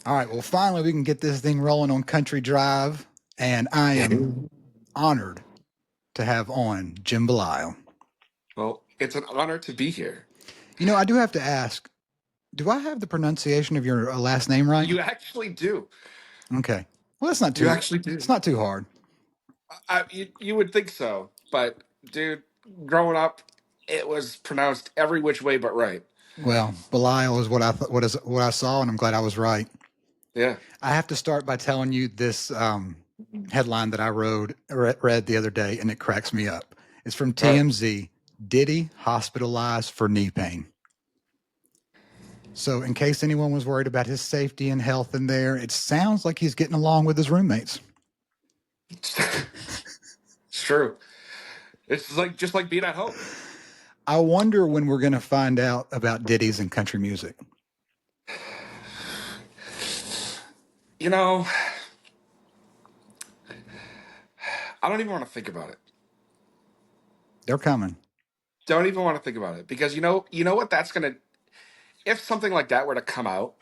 All right, well, finally, we can get this thing rolling on Country Drive, and I am honored to have on Jim Belisle. Well, it's an honor to be here. I do have to ask, do I have the pronunciation of your last name right? You actually do. Okay. Well, that's not You too. actually It's do. not too hard. You would think so, but dude, growing up, it was pronounced every which way but right. Well, Belisle is what I saw, and I'm glad I was right. Yeah. I have to start by telling you this headline that I read the other day, and it cracks me up. It's from All right. TMZ. Diddy hospitalized for knee pain. So, in case anyone was worried about his safety and health in there, it sounds like he's getting along with his roommates. It's true. It's like just like being at home. I wonder when we're going to find out about Diddy's and country music. You know, I don't even want to think about it. They're coming. Don't even want to think about it because you know what that's gonna. If something like that were to come out,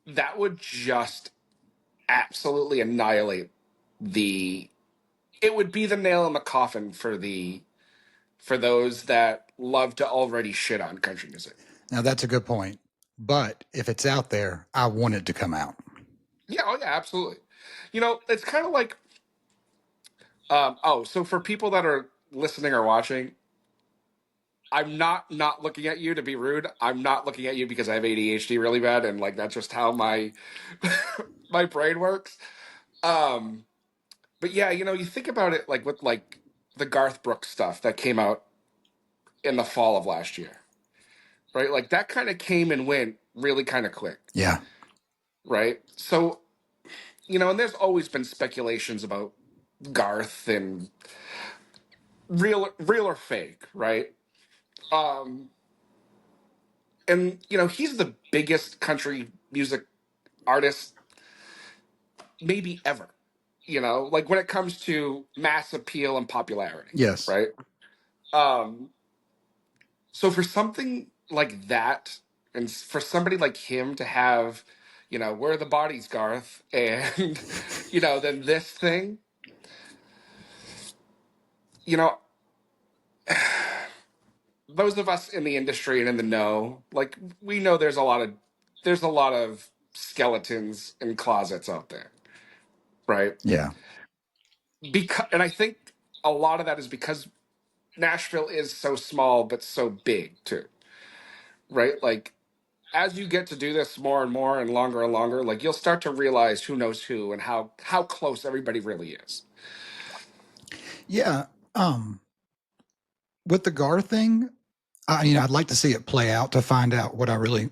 that would just absolutely annihilate the. It would be the nail in the coffin for those that love to already shit on country music. Now, that's a good point. But if it's out there, I want it to come out. Yeah, oh yeah, absolutely. It's kind of like so for people that are listening or watching, I'm not looking at you to be rude. I'm not looking at you because I have ADHD really bad and like that's just how my my brain works. Um but yeah, you think about it like with like the Garth Brooks stuff that came out in the fall of last year. Right? Like that kind of came and went really kind of quick, Yeah. right? So, and there's always been speculations about Garth and real or fake, right? Um, and he's the biggest country music artist maybe ever. Like when it comes to mass appeal and popularity, Yes. right? Um, so for something like that, and for somebody like him to have, where are the bodies, Garth, and then this thing, you know, those of us in the industry and in the know, like we know there's a lot of skeletons in closets out there, right? Yeah. Because and I think a lot of that is because Nashville is so small but so big too, right? Like as you get to do this more and more and longer, like you'll start to realize who knows who and how close everybody really is. Yeah. Um, with the Gar thing, I'd like to see it play out to find out what I really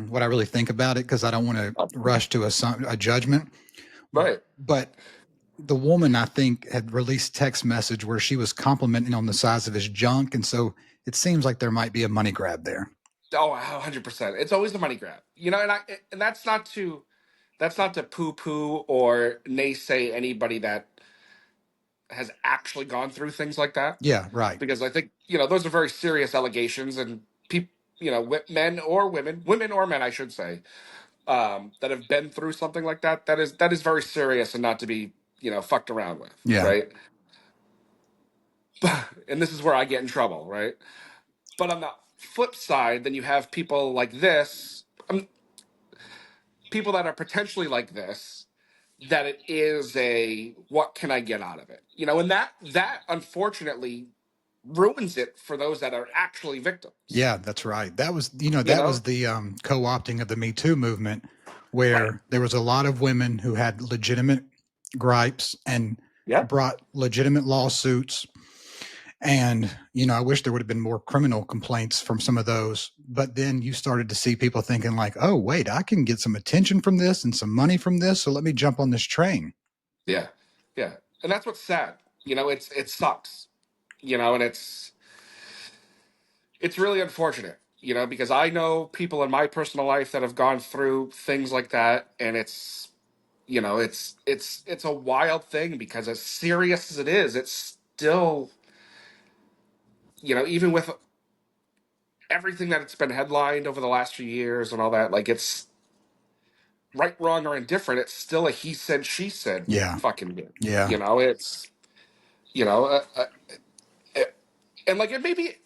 what I really think about it because I don't want to rush to a judgment. Right. But the woman, I think, had released text message where she was complimenting on the size of his junk, and so it seems like there might be a money grab there. Oh, 100%. It's always a money grab. And that's not to poo poo or naysay anybody that has actually gone through things like that, Yeah, right. because I think those are very serious allegations, and people, men or women or men, I should say, that have been through something like that. That is very serious and not to be fucked around with, Yeah, right? And this is where I get in trouble, right? But on the flip side, then you have people like this, people that are potentially like this, that it is a what can I get out of it, and that unfortunately ruins it for those that are actually victims. yeah, that's right. That was You that was know, the co-opting of the Me Too movement, right? where there was a lot of women who had legitimate gripes and Yeah, brought legitimate lawsuits. And, I wish there would have been more criminal complaints from some of those. But then you started to see people thinking, like, oh, wait, I can get some attention from this and some money from this. So let me jump on this train. yeah, yeah. And that's what's sad. It sucks. And it's really unfortunate. Because I know people in my personal life that have gone through things like that, and it's a wild thing because as serious as it is, it's still even with everything that it's been headlined over the last few years and all that, like, it's right, wrong, or indifferent, it's still a he said, she said Yeah. fucking game. Yeah. You know, it's, you know, uh, and like it maybe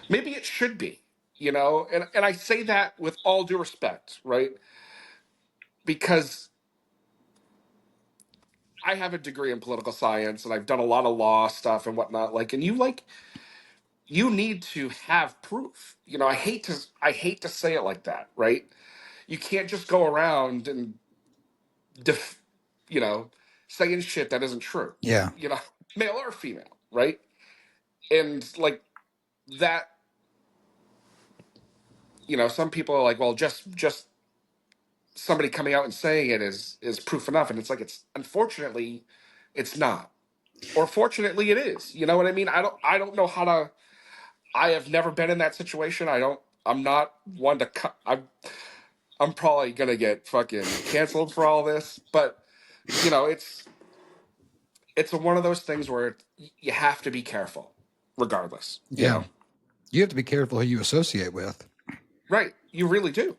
it should be, you know, and I say that with all due respect, right? Because I have a degree in political science and I've done a lot of law stuff and whatnot. Like you need to have proof. You know, I hate to say it like that, right? You can't just go around and def, you know, saying shit that isn't true. Yeah. You know, male or female, right? And like that, you know, some people are like, well, just somebody coming out and saying it is proof enough, and it's like it's unfortunately it's not, or fortunately it is. You know what I mean? I don't know how to. I have never been in that situation. I don't. I'm not one to. I'm probably gonna get fucking canceled for all this, but you know, it's one of those things where you have to be careful, regardless. You Yeah. know, You have to be careful who you associate with. right? You really do.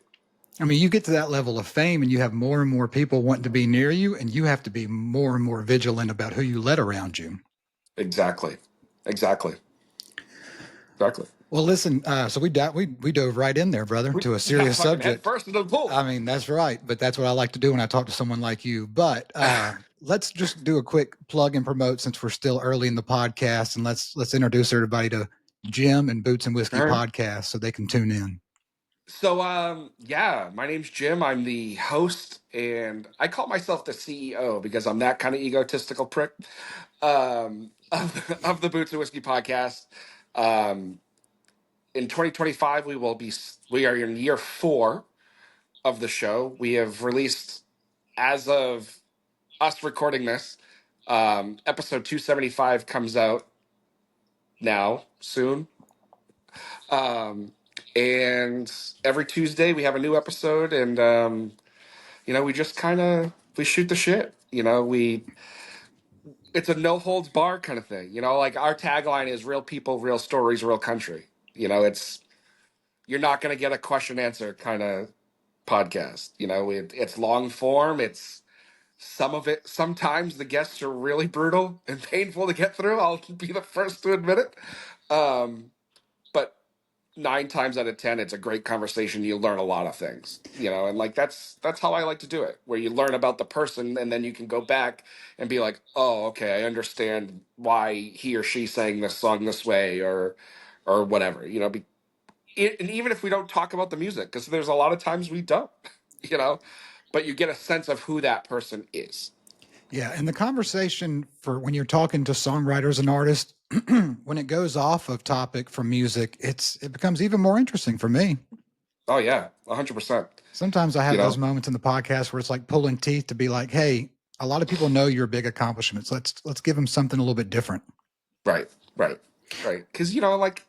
I mean, you get to that level of fame and you have more and more people wanting to be near you, and you have to be more and more vigilant about who you let around you. Exactly. Exactly. Exactly. Well, listen, so we dove right in there, brother, to a Yeah, serious fucking head subject. first into the pool. I mean, that's right, but that's what I like to do when I talk to someone like you. But let's just do a quick plug and promote since we're still early in the podcast, and let's introduce everybody to Jim and Boots and Whiskey All right. podcast so they can tune in. So, yeah, my name's Jim. I'm the host, and I call myself the CEO because I'm that kind of egotistical prick. Of the Boots and Whiskey podcast. Um, in 2025, we are in year 4 of the show. We have released, as of us recording this, episode 275 comes out now soon. Um, and every Tuesday we have a new episode, and you know, we just kind of we shoot the shit. You know, we it's a no holds bar kind of thing. You know, like our tagline is "Real people, real stories, real country." You know, it's you're not going to get a question answer kind of podcast. You know, it's long form. It's some of it. Sometimes the guests are really brutal and painful to get through. I'll be the first to admit it. But 9 times out of 10, it's a great conversation. You learn a lot of things, you know, and like that's how I like to do it, where you learn about the person and then you can go back and be like, oh, okay, I understand why he or she sang this song this way, or whatever, you know. And even if we don't talk about the music, because there's a lot of times we don't, you know, but you get a sense of who that person is. Yeah, and the conversation for when you're talking to songwriters and artists, when it goes off of topic from music, it becomes even more interesting for me. Oh yeah, 100%. Sometimes I You have those know, moments in the podcast where it's like pulling teeth to be like, "Hey, a lot of people know your big accomplishments. Let's give them something a little bit different." right, right, right, because you know, like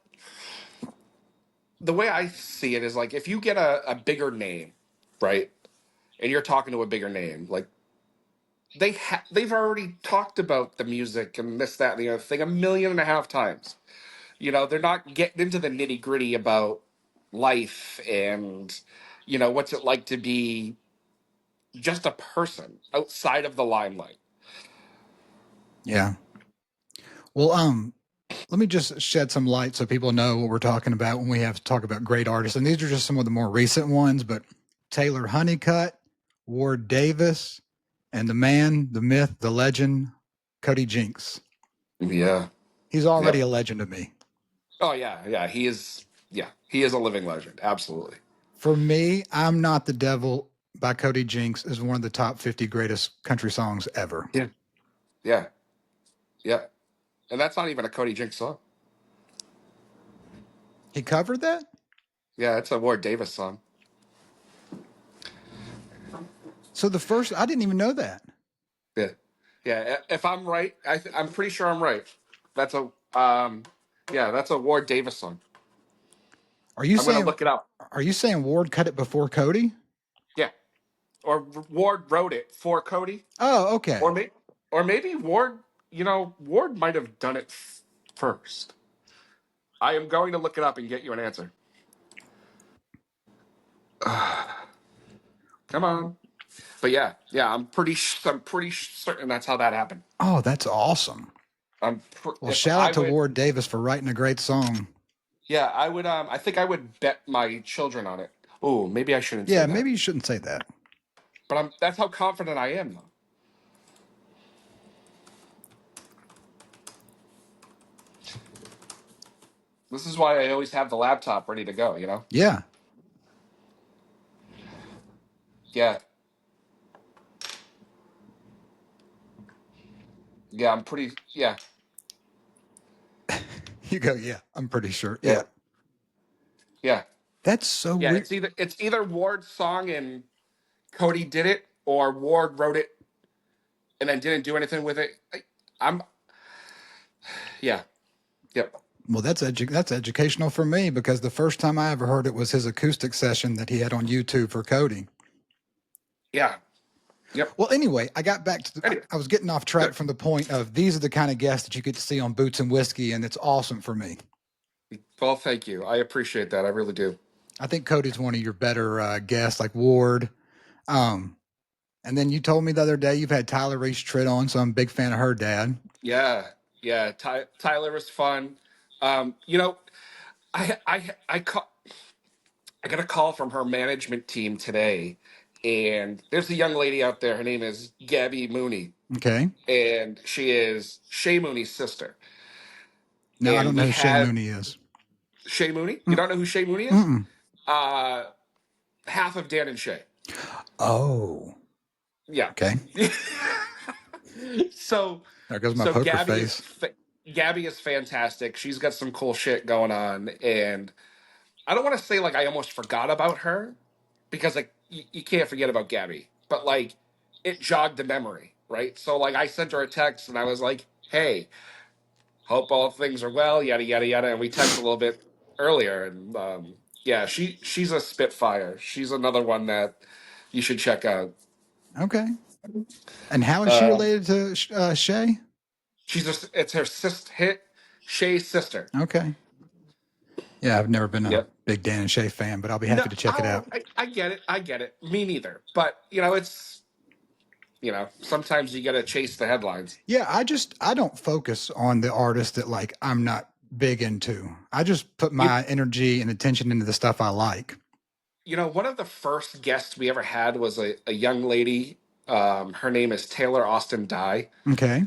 the way I see it is like if you get a bigger name, right, and you're talking to a bigger name, like they've already talked about the music and this, that, and the other thing 1.5 million times. You know, they're not getting into the nitty gritty about life and you know what's it like to be just a person outside of the limelight. Yeah. Well, let me just shed some light so people know what we're talking about when we have to talk about great artists. And these are just some of the more recent ones, but Taylor Honeycutt, Ward Davis, and the man, the myth, the legend, Cody Jinks. Yeah. He's already Yep. a legend to me. Oh yeah, yeah. He is. Yeah, he is a living legend. Absolutely. For me, I'm Not the Devil by Cody Jinks is one of the top 50 greatest country songs ever. Yeah. Yeah. Yeah. And that's not even a Cody Jinks song. He covered that? Yeah, it's a Ward Davis song. So the first, I didn't even know that. Yeah. Yeah. If I'm right, I'm pretty sure I'm right. That's a yeah, that's a Ward Davis song. Are you I'm gonna saying look it up. are you saying Ward cut it before Cody? Yeah. Or Ward wrote it for Cody, Oh, or okay. maybe Ward. You know, Ward might have done it first. I am going to look it up and get you an answer. Come on. But yeah, I'm pretty certain that's how that happened. Oh, that's awesome. Well, If shout I out to would, Ward Davis for writing a great song. yeah, I would. I think I would bet my children on it. Oh, maybe I shouldn't say Yeah, that. maybe you shouldn't say that. But that's how confident I am, though. This is why I always have the laptop ready to go. Yeah. Yeah, yeah. I'm pretty. Yeah, You go, yeah, I'm pretty sure. Yeah. yeah, yeah, That's so yeah. weird. It's either Ward's song and Cody did it, or Ward wrote it and then didn't do anything with it. I'm. Yeah. Yep. Well, that's educational for me because the first time I ever heard it was his acoustic session that he had on YouTube for Cody. Yeah. Yep. Well, anyway, I got back to Anyway, I was getting off track good. from the point of these are the kind of guests that you get to see on Boots and Whiskey, and it's awesome for me. Well, thank you. I appreciate that. I really do. I think Cody's one of your better guests, like Ward. Um, and then you told me the other day you've had Tyler Reese Tritt on, so I'm a big fan of her dad. Yeah. Yeah. Tyler was fun. You know, I I got a call from her management team today, and there's a young lady out there. Her name is Gabby Mooney, Okay. and she is Shay Mooney's sister. No, I And don't know we who Shay had Mooney is. Shay Mooney. You Mm, don't know who Shay Mooney is? mm-mm. Uh, Half of Dan and Shay. Oh, Yeah. okay. so There goes my so poker face. Gabby is fantastic. She's got some cool shit going on, and I don't want to say like I almost forgot about her because like you can't forget about Gabby, but like it jogged the memory, right? So like I sent her a text and I was like, "Hey, hope all things are well, yada yada yada," and we texted a little bit earlier, and yeah, she's a spitfire. She's another one that you should check out. Okay. And how is she Um, related to Shay? it's her hit Shay's sister. Okay. Yeah, I've never been a Yep. big Dan and Shay fan, but I'll be No, happy to check it out. I get it. I get it. Me neither. But it's sometimes you got to chase the headlines. Yeah, I don't focus on the artist that like I'm not big into. I just put You my energy and attention into the stuff I like. One of the first guests we ever had was a young lady. Her name is Taylor Austin Dye. Okay.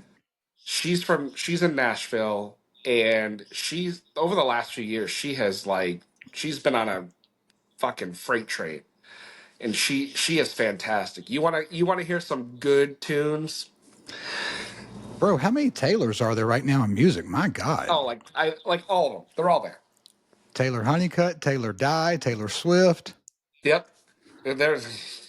She's in Nashville, and she's over the last few years she's been on a fucking freight train, and she is fantastic. You wanna hear some good tunes? Bro, how many Taylors are there right now in music? My God. Oh, I like all of them. They're all there. Taylor Honeycutt, Taylor Dye, Taylor Swift. Yep. There's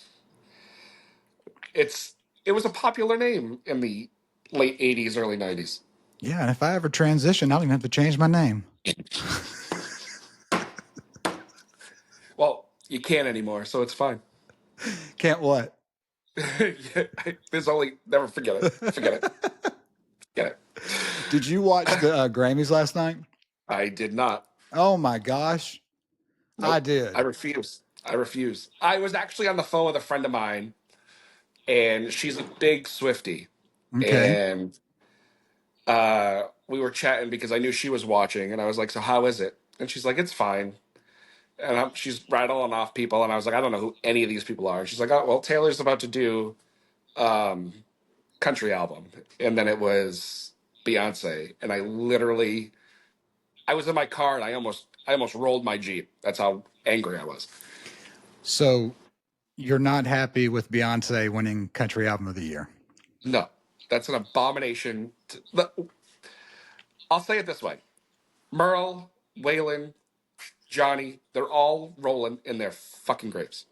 it was a popular name in the late '80s, early '90s. Yeah, and if I ever transition, I don't even have to change my name. Well, you can't anymore, so it's fine. Can't what? There's only never forget it. Forget it. Get it. Did you watch the Grammys last night? I did not. Oh my gosh. I Nope. I did. refuse. I refuse. I was actually on the phone with a friend of mine, and she's a big Swiftie, Okay. and we were chatting because I knew she was watching, and I was like, "So how is it?" And she's like, "It's fine." And she's rattling off people, and I was like, "I don't know who any of these people are." And she's like, "Oh, well, Taylor's about to do um, country album," and then it was Beyonce, and I was in my car, and I almost rolled my Jeep. That's how angry I was. So you're not happy with Beyonce winning Country Album of the Year? No, that's an abomination. I'll say it this way: Merle, Waylon, Johnny, they're all rolling in their fucking grapes.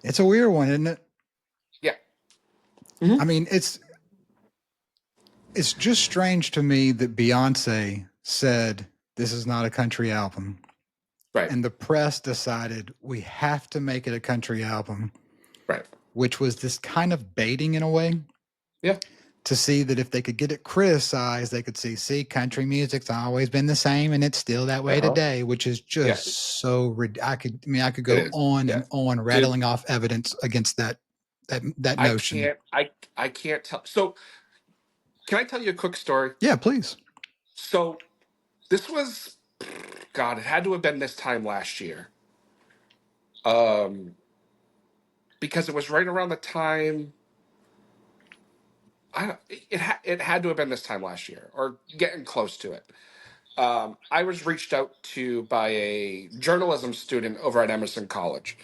It's a weird one, isn't it? Yeah. I Hmm. mean, it's just strange to me that Beyonce said this is not a country album, Right. and the press decided we have to make it a country album, Right. which was this kind of baiting in a way. Yeah. to see that if they could get it criticized, they could see country music's always been the same and it's still that way Uh-huh. today, which is Yeah, just so I could it go is. on Yeah, and on dude, rattling off evidence against that I notion. can't. I can't tell. So, can I tell you a quick story? Yeah, please. So, this was, God, it had to have been this time last year. Um, because it was right around the time. It had to have been this time last year or getting close to it. I was reached out to by a journalism student over at Emerson College,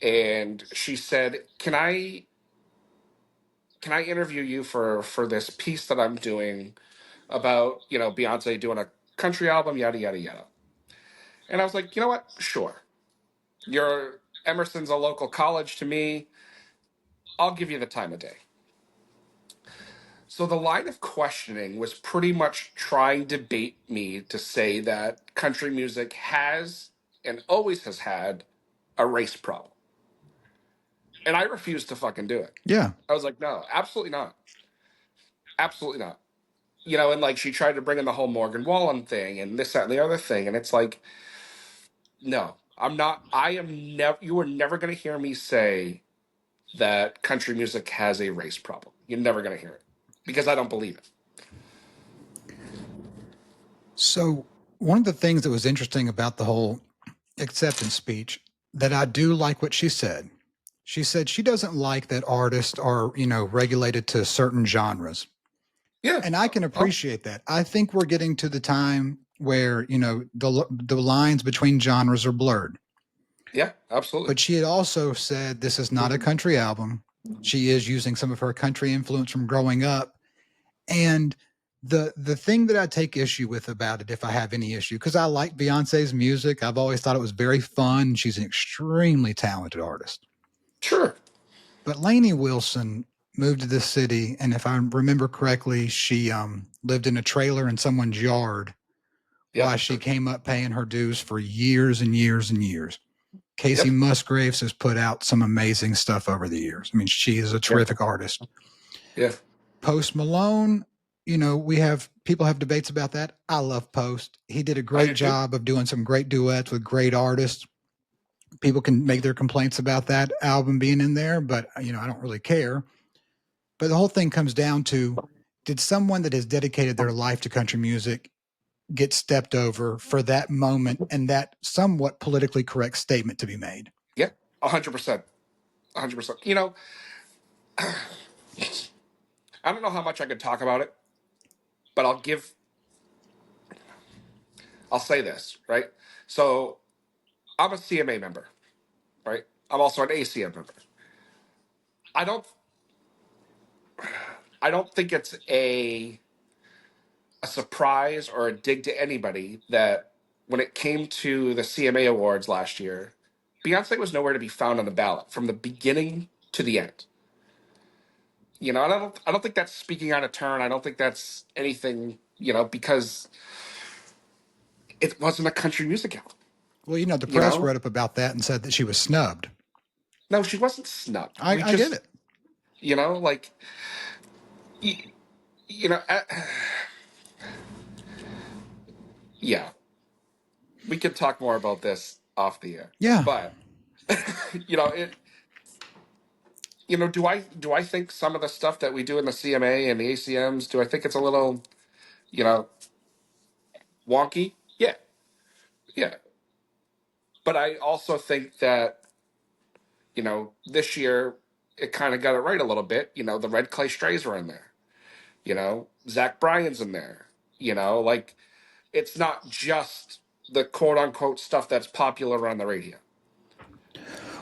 and she said, can I interview you for this piece that I'm doing about Beyonce doing a country album, yada yada yada." And I was like, you know what? Sure. Your Emerson's a local college to me. I'll give you the time of day. So the line of questioning was pretty much trying to bait me to say that country music has and always has had a race problem. And I refused to fucking do it. Yeah. I was like, no, absolutely not. Absolutely not. And like she tried to bring in the whole Morgan Wallen thing and this, that, and the other thing. And it's like, no, I'm not. I am never, you are never going to hear me say that country music has a race problem. You're never going to hear it because I don't believe it. So one of the things that was interesting about the whole acceptance speech that I do like what she said. She said she doesn't like that artists are, regulated to certain genres. Yeah. And I can Oh, appreciate that. I think we're getting to the time where, the lines between genres are blurred. yeah, absolutely. But she had also said this is not a country album. She is using some of her country influence from growing up. And the thing that I take issue with about it, if I have any issue, because I like Beyonce's music, I've always thought it was very fun. She's an extremely talented artist. Sure. But Lainey Wilson moved to this city, and if I remember correctly, she lived in a trailer in someone's yard while Yep. she came up paying her dues for years and years and years. Casey Yep. Musgraves has put out some amazing stuff over the years. I mean, she is a Yep. terrific artist. Yeah. Post Malone, we have people have debates about that. I love Post. He did a I great do too. job of doing some great duets with great artists. People can make their complaints about that album being in there, but I don't really care. But the whole thing comes down to, did someone that has dedicated their life to country music get stepped over for that moment and that somewhat politically correct statement to be made? Yeah. 100%. 100%. I don't know how much I could talk about it, but I'll say this, right? So I'm a CMA member, right? I'm also an ACM member. I don't I don't think it's a surprise or a dig to anybody that when it came to the CMA awards last year, Beyonce was nowhere to be found on the ballot from the beginning to the end. And I don't think that's speaking out of turn. I don't think that's anything, because it wasn't a country music album. Well, the You press know? wrote up about that and said that she was snubbed. No, she wasn't snubbed. I get it. Like you, you know, uh, yeah, we could talk more about this off the air. Yeah. But it do I think some of the stuff that we do in the CMA and the ACMs, do I think it's a little, you know, wonky? Yeah. Yeah. But I also think that, this year it kind of got it right a little bit. The Red Clay Strays are in there. Zach Bryan's in there. Like it's not just the quote unquote stuff that's popular on the radio.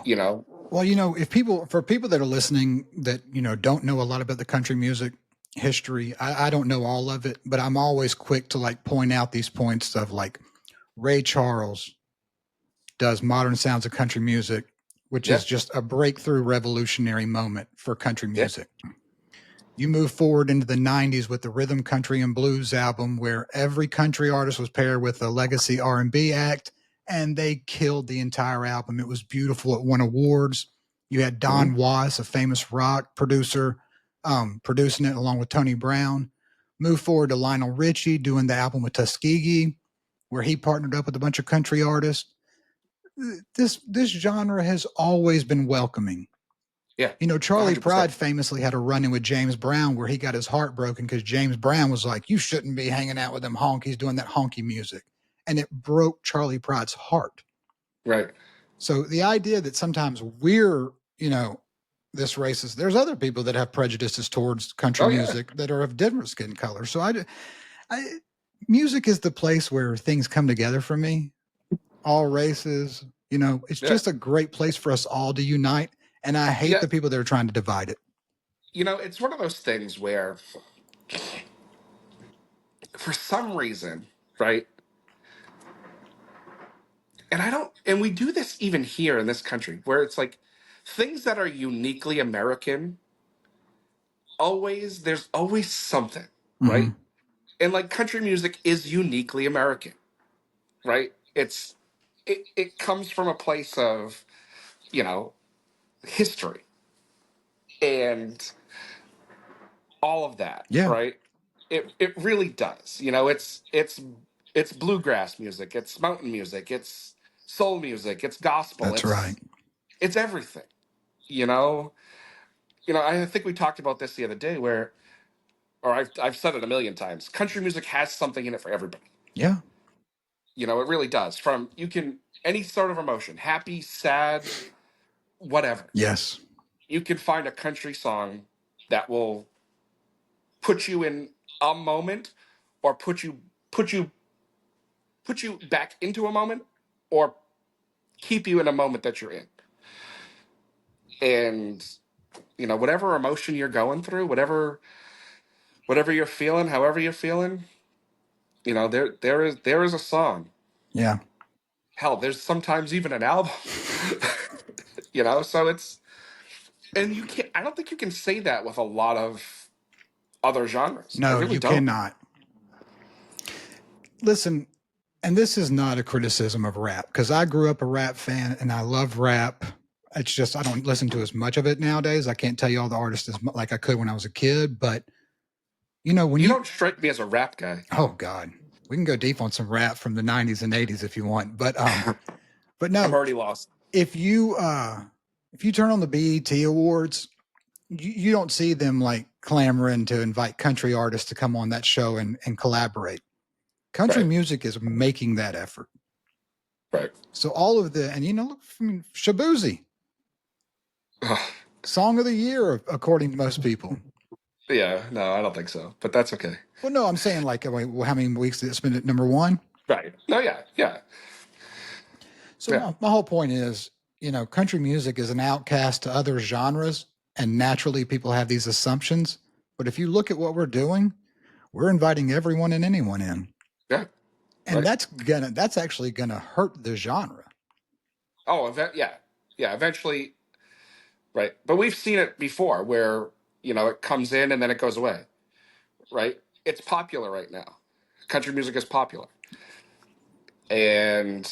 You know? Well, if for people that are listening that, don't know a lot about the country music history, I don't know all of it, but I'm always quick to like point out these points of like Ray Charles does Modern Sounds of Country Music, which Yeah. is just a breakthrough revolutionary moment for country Yeah. music. You move forward into the 90s with the Rhythm Country and Blues album where every country artist was paired with a legacy R&B act and they killed the entire album. It was beautiful. It won awards. You had Hmm. Don Was, a famous rock producer, producing it along with Tony Brown. Move forward to Lionel Richie doing the album with Tuskegee, where he partnered up with a bunch of country artists. This genre has always been welcoming. Yeah, You know, Charlie 100%. Pride famously had a run in with James Brown where he got his heart broken because James Brown was like, "You shouldn't be hanging out with them honkies doing that honky music," and it broke Charlie Pride's heart. Right. So the idea that sometimes we're, this racist, there's other people that have prejudices towards country Oh yeah. music that are of different skin color. So I music is the place where things come together for me. All races, it's Yeah. just a great place for us all to unite. And I hate Yeah. the people that are trying to divide it. It's one of those things where, for some reason, right? And I don't, and we do this even here in this country, where it's like things that are uniquely American, there's always something, right? Mm-hmm. And like country music is uniquely American, right? It comes from a place of, you know, history and all of that, Yeah, right? It really does. It's bluegrass music, it's mountain music, it's soul music, it's gospel, that's right. it's everything. You know, I think we talked about this the other day where, or I've said it a million times. Country music has something in it for everybody. Yeah. It really does. From you can any sort of emotion, happy, sad, whatever. Yes. You can find a country song that will put you in a moment, or put you put you back into a moment, or keep you in a moment that you're in. And whatever emotion you're going through, whatever you're feeling, however you're feeling, there is a song. Yeah. Hell, there's sometimes even an album. So and you can't. I don't think you can say that with a lot of other genres. I No, really you don't. cannot. Listen, and this is not a criticism of rap because I grew up a rap fan and I love rap. It's just I don't listen to as much of it nowadays. I can't tell you all the artists like I could when I was a kid, but when You you don't strike me as a rap guy. oh god, we can go deep on some rap from the 90s and 80s if you want, but I'm no, already lost. if you turn on the BET awards, you don't see them like clamoring to invite country artists to come on that show and collaborate. Country Right. music is making that effort. Right. So all of the and look, I mean, Shabuzi, song of the year according to most people. Yeah. No, I don't think so. But that's okay. Well, no, I'm saying like how many weeks did it spend at number one? Right. No. Yeah. Yeah. So Yeah. my whole point is, country music is an outcast to other genres, and naturally people have these assumptions. But if you look at what we're doing, we're inviting everyone and anyone in, Yeah. and Right. that's actually gonna hurt the genre. Oh, yeah. Yeah. Eventually. Right. But we've seen it before where it comes in and then it goes away. Right. It's popular right now. Country music is popular, and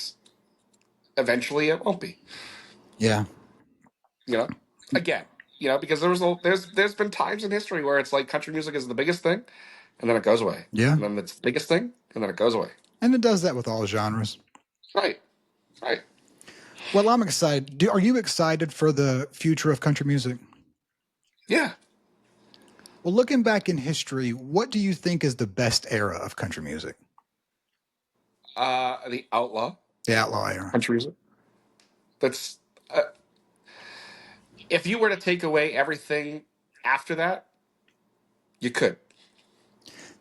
eventually it won't be. Yeah, You know. Again. Because there's been times in history where it's like country music is the biggest thing, and then it goes away, yeah, and then it's the biggest thing, and then it goes away. and it does that with all genres. Right. Right. Well, I'm excited. Are you excited for the future of country music? Yeah. Well, looking back in history, what do you think is the best era of country music? The outlaw The outlaw era. country music. That's if you were to take away everything after that, you could,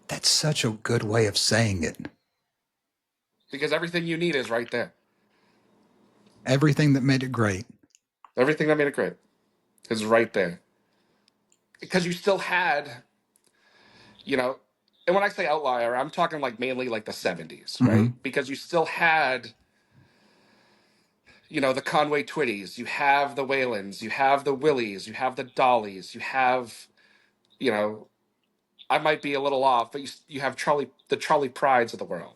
That's such a good way of saying it. because everything you need is right there. Everything that made it great. Everything that made it great is right there. Because you still had, you know, and when I say outlier, I'm talking like mainly like the 70s, Mm-hmm. right? Because you still had, the Conway Twitties, you have the Whalens, you have the Willies, you have the Dollies, you have, you know, I might be a little off, but you have the Charlie Prides of the world,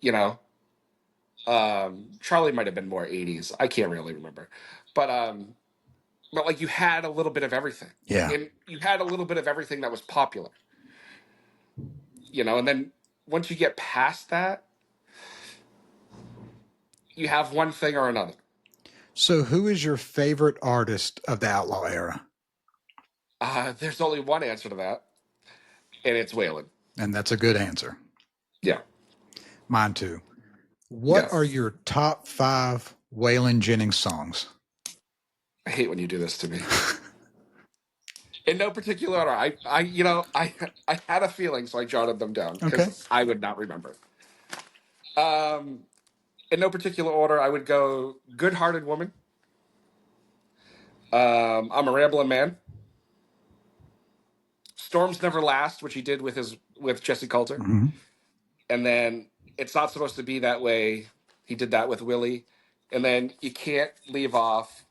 you know. Charlie might have been more 80s. I can't really remember. But but like you had a little bit of everything, Yeah. and you had a little bit of everything that was popular, and then once you get past that, you have one thing or another. So, who is your favorite artist of the Outlaw era? There's only one answer to that, and it's Waylon. And that's a good answer. Yeah. Mine too. What are Yes. your top 5 Waylon Jennings songs? I hate when you do this to me. In no particular order. I had a feeling, so I jotted them down Okay. because I would not remember. Um, in no particular order, I would go "Good Hearted Woman." I'm a Rambling Man. "Storms Never Last," which he did with Jesse Coulter, Mm-hmm. and then "It's Not Supposed to Be That Way." He did that with Willie, and then you can't leave off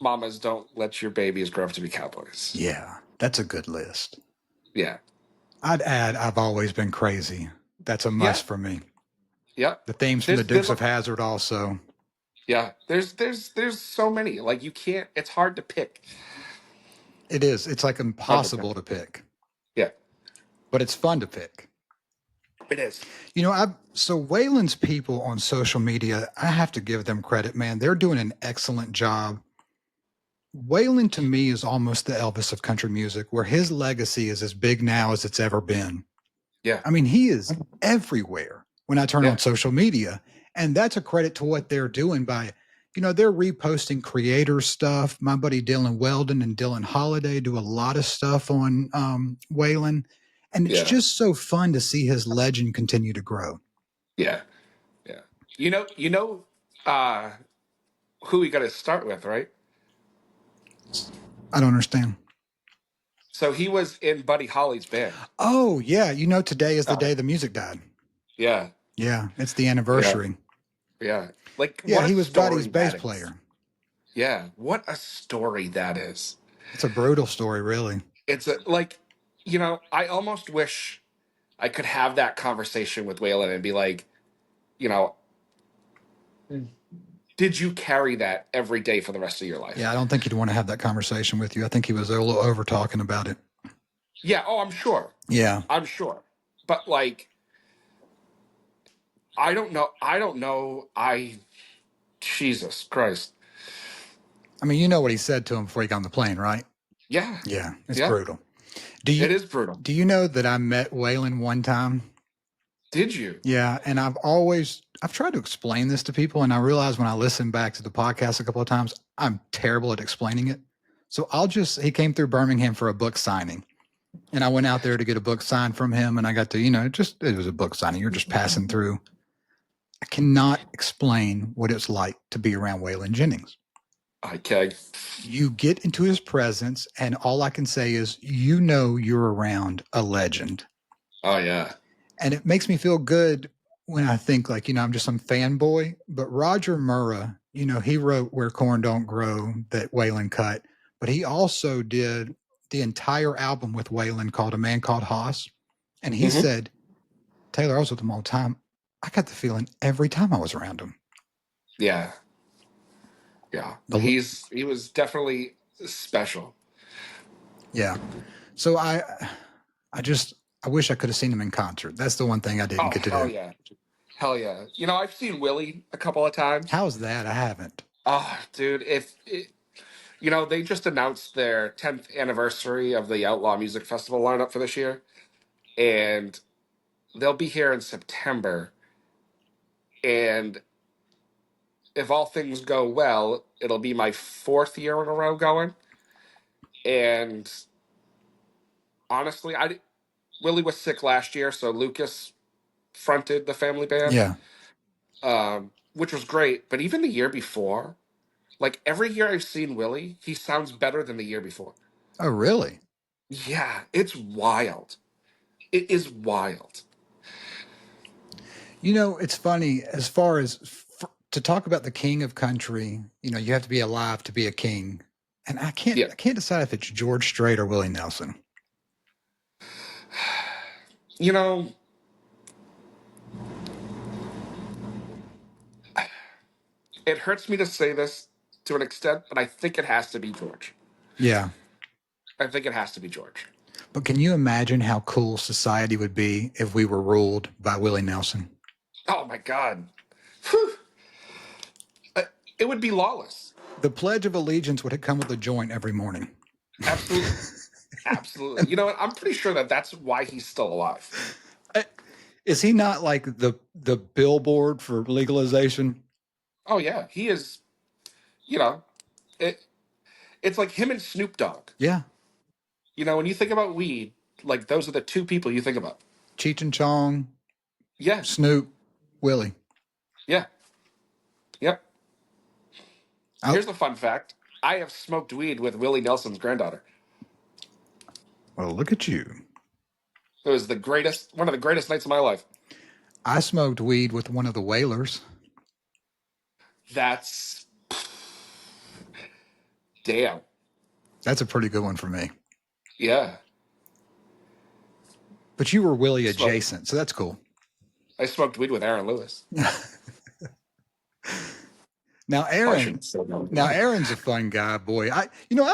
"Mamas Don't Let Your Babies Grow Up to Be Cowboys." Yeah, that's a good list. Yeah, I'd add I've Always Been Crazy. That's a yeah, must for me. yeah. The themes from the There's Dukes a of Hazzard also. Yeah, there's so many. Like you can't. It's hard to pick. It is. It's like Hard to pick. impossible to pick, Yeah, but it's fun to pick. it is. So Waylon's people on social media, I have to give them credit, man. They're doing an excellent job. Waylon to me is almost the Elvis of country music, where his legacy is as big now as it's ever been. Yeah, I mean, he is everywhere when I turn on yeah, social media. And that's a credit to what they're doing by, they're reposting creator stuff. My buddy Dylan Weldon and Dylan Holiday do a lot of stuff on Waylon. And it's yeah, just so fun to see his legend continue to grow. yeah, yeah. Uh, who we got to start with, right? I don't understand. So he was in Buddy Holly's band. Oh, yeah. Today is the Uh, day the music died. yeah, Yeah. It's the yeah, anniversary. yeah. Like Yeah. what a He was Buddy's story bass that is. player. Yeah, what a story that is. It's a brutal story, really. It's a like, I almost wish I could have that conversation with Waylon and be like, you know, did you carry that every day for the rest of your Yeah. life? I don't think he'd want to have that conversation with you. I think he was a little over talking about it. Yeah, oh, I'm sure. Yeah. I'm sure. But like I don't know. I don't know. Jesus Christ. I mean, you know what he said to him before he got on the plane, right? Yeah. Yeah, it's Yeah. brutal. Do It you is brutal. do you know that I met Waylon one time? Did you? Yeah, and I've tried to explain this to people, and I realize when I listen back to the podcast a couple of times, I'm terrible at explaining it. So he came through Birmingham for a book signing. And I went out there to get a book signed from him, and I got to, it was a book signing. You're just passing through. I cannot explain what it's like to be around Waylon Jennings. Okay. You get into his presence, and all I can say is, you're around a legend. Oh yeah. And it makes me feel good when I think, like, I'm just some fanboy. But Roger Murrah, he wrote Where Corn Don't Grow that Waylon cut, but he also did the entire album with Waylon called A Man Called Hoss. And he Hmm. said, Taylor, I was with him all the time. I got the feeling every time I was around him. Yeah. Yeah. The, He was definitely special. yeah. So I wish I could have seen him in concert. That's the one thing I didn't Oh get to hell do. yeah. Hell yeah. I've seen Willie a couple of times. How's that? I haven't. Oh, dude, they just announced their 10th anniversary of the Outlaw Music Festival lineup for this year, and they'll be here in September. And if all things go well, it'll be my 4th year in a row going. And honestly, Willie was sick last year, so Lucas fronted the family band, Yeah. which was great. But even the year before, like every year I've seen Willie, he sounds better than the year before. Oh, really? Yeah, it's wild. It is wild. It's funny as far as to talk about the king of country, you have to be alive to be a king. And I can't Yeah. I can't decide if it's George Strait or Willie Nelson. You know, it hurts me to say this, to an extent, but I think it has to be George. Yeah. I think it has to be George. But can you imagine how cool society would be if we were ruled by Willie Nelson? Oh my God. Whew. Uh, It would be lawless. The Pledge of Allegiance would come with a joint every morning. Absolutely. Absolutely. You know what? I'm pretty sure that that's why he's still alive. Is he not like the billboard for legalization? Oh yeah, he is. You know, it. It's like him and Snoop Dogg. Yeah. You know, when you think about weed, like those are the two people you think about. Cheech and Chong, Yeah. Snoop, Willie. Yeah. Yep. Oh, Here's the fun fact: I have smoked weed with Willie Nelson's granddaughter. well, look at you. It was one of the greatest nights of my life. I smoked weed with one of the Whalers. That's damn. That's a pretty good one for me. Yeah. But you were Willie Smoked. adjacent, so that's cool. I smoked weed with Aaron Lewis. Now Probably Aaron, shouldn't say no. now Aaron's a fun guy, boy. I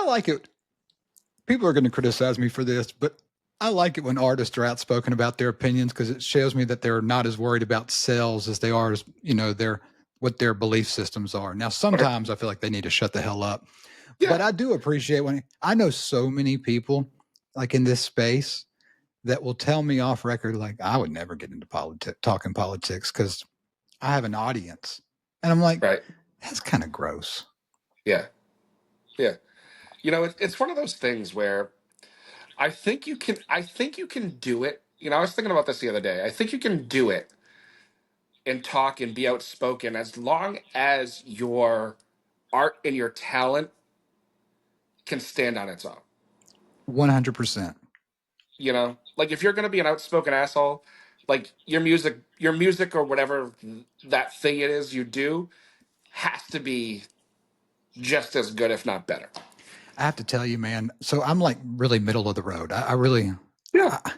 like it. People are going to criticize me for this, but I like it when artists are outspoken about their opinions because it shows me that they're not as worried about sales as they are as their what their belief systems are. Now, sometimes I feel like they need to shut the hell up, but Yeah. I do appreciate when I know so many people like in this space that will tell me off record like I would never get into talking politics because I have an audience, and I'm like, Right. that's kind of gross. Yeah. Yeah. You know, it's one of those things where I think you can. I think you can do it. You know, I was thinking about this the other day. I think you can do it and talk and be outspoken as long as your art and your talent can stand on its own. 100%. You know, like if you're going to be an outspoken asshole, like your music or whatever that thing it is you do has to be just as good, if not better. I have to tell you, man. So I'm like really middle of the road. I really, Yeah. I,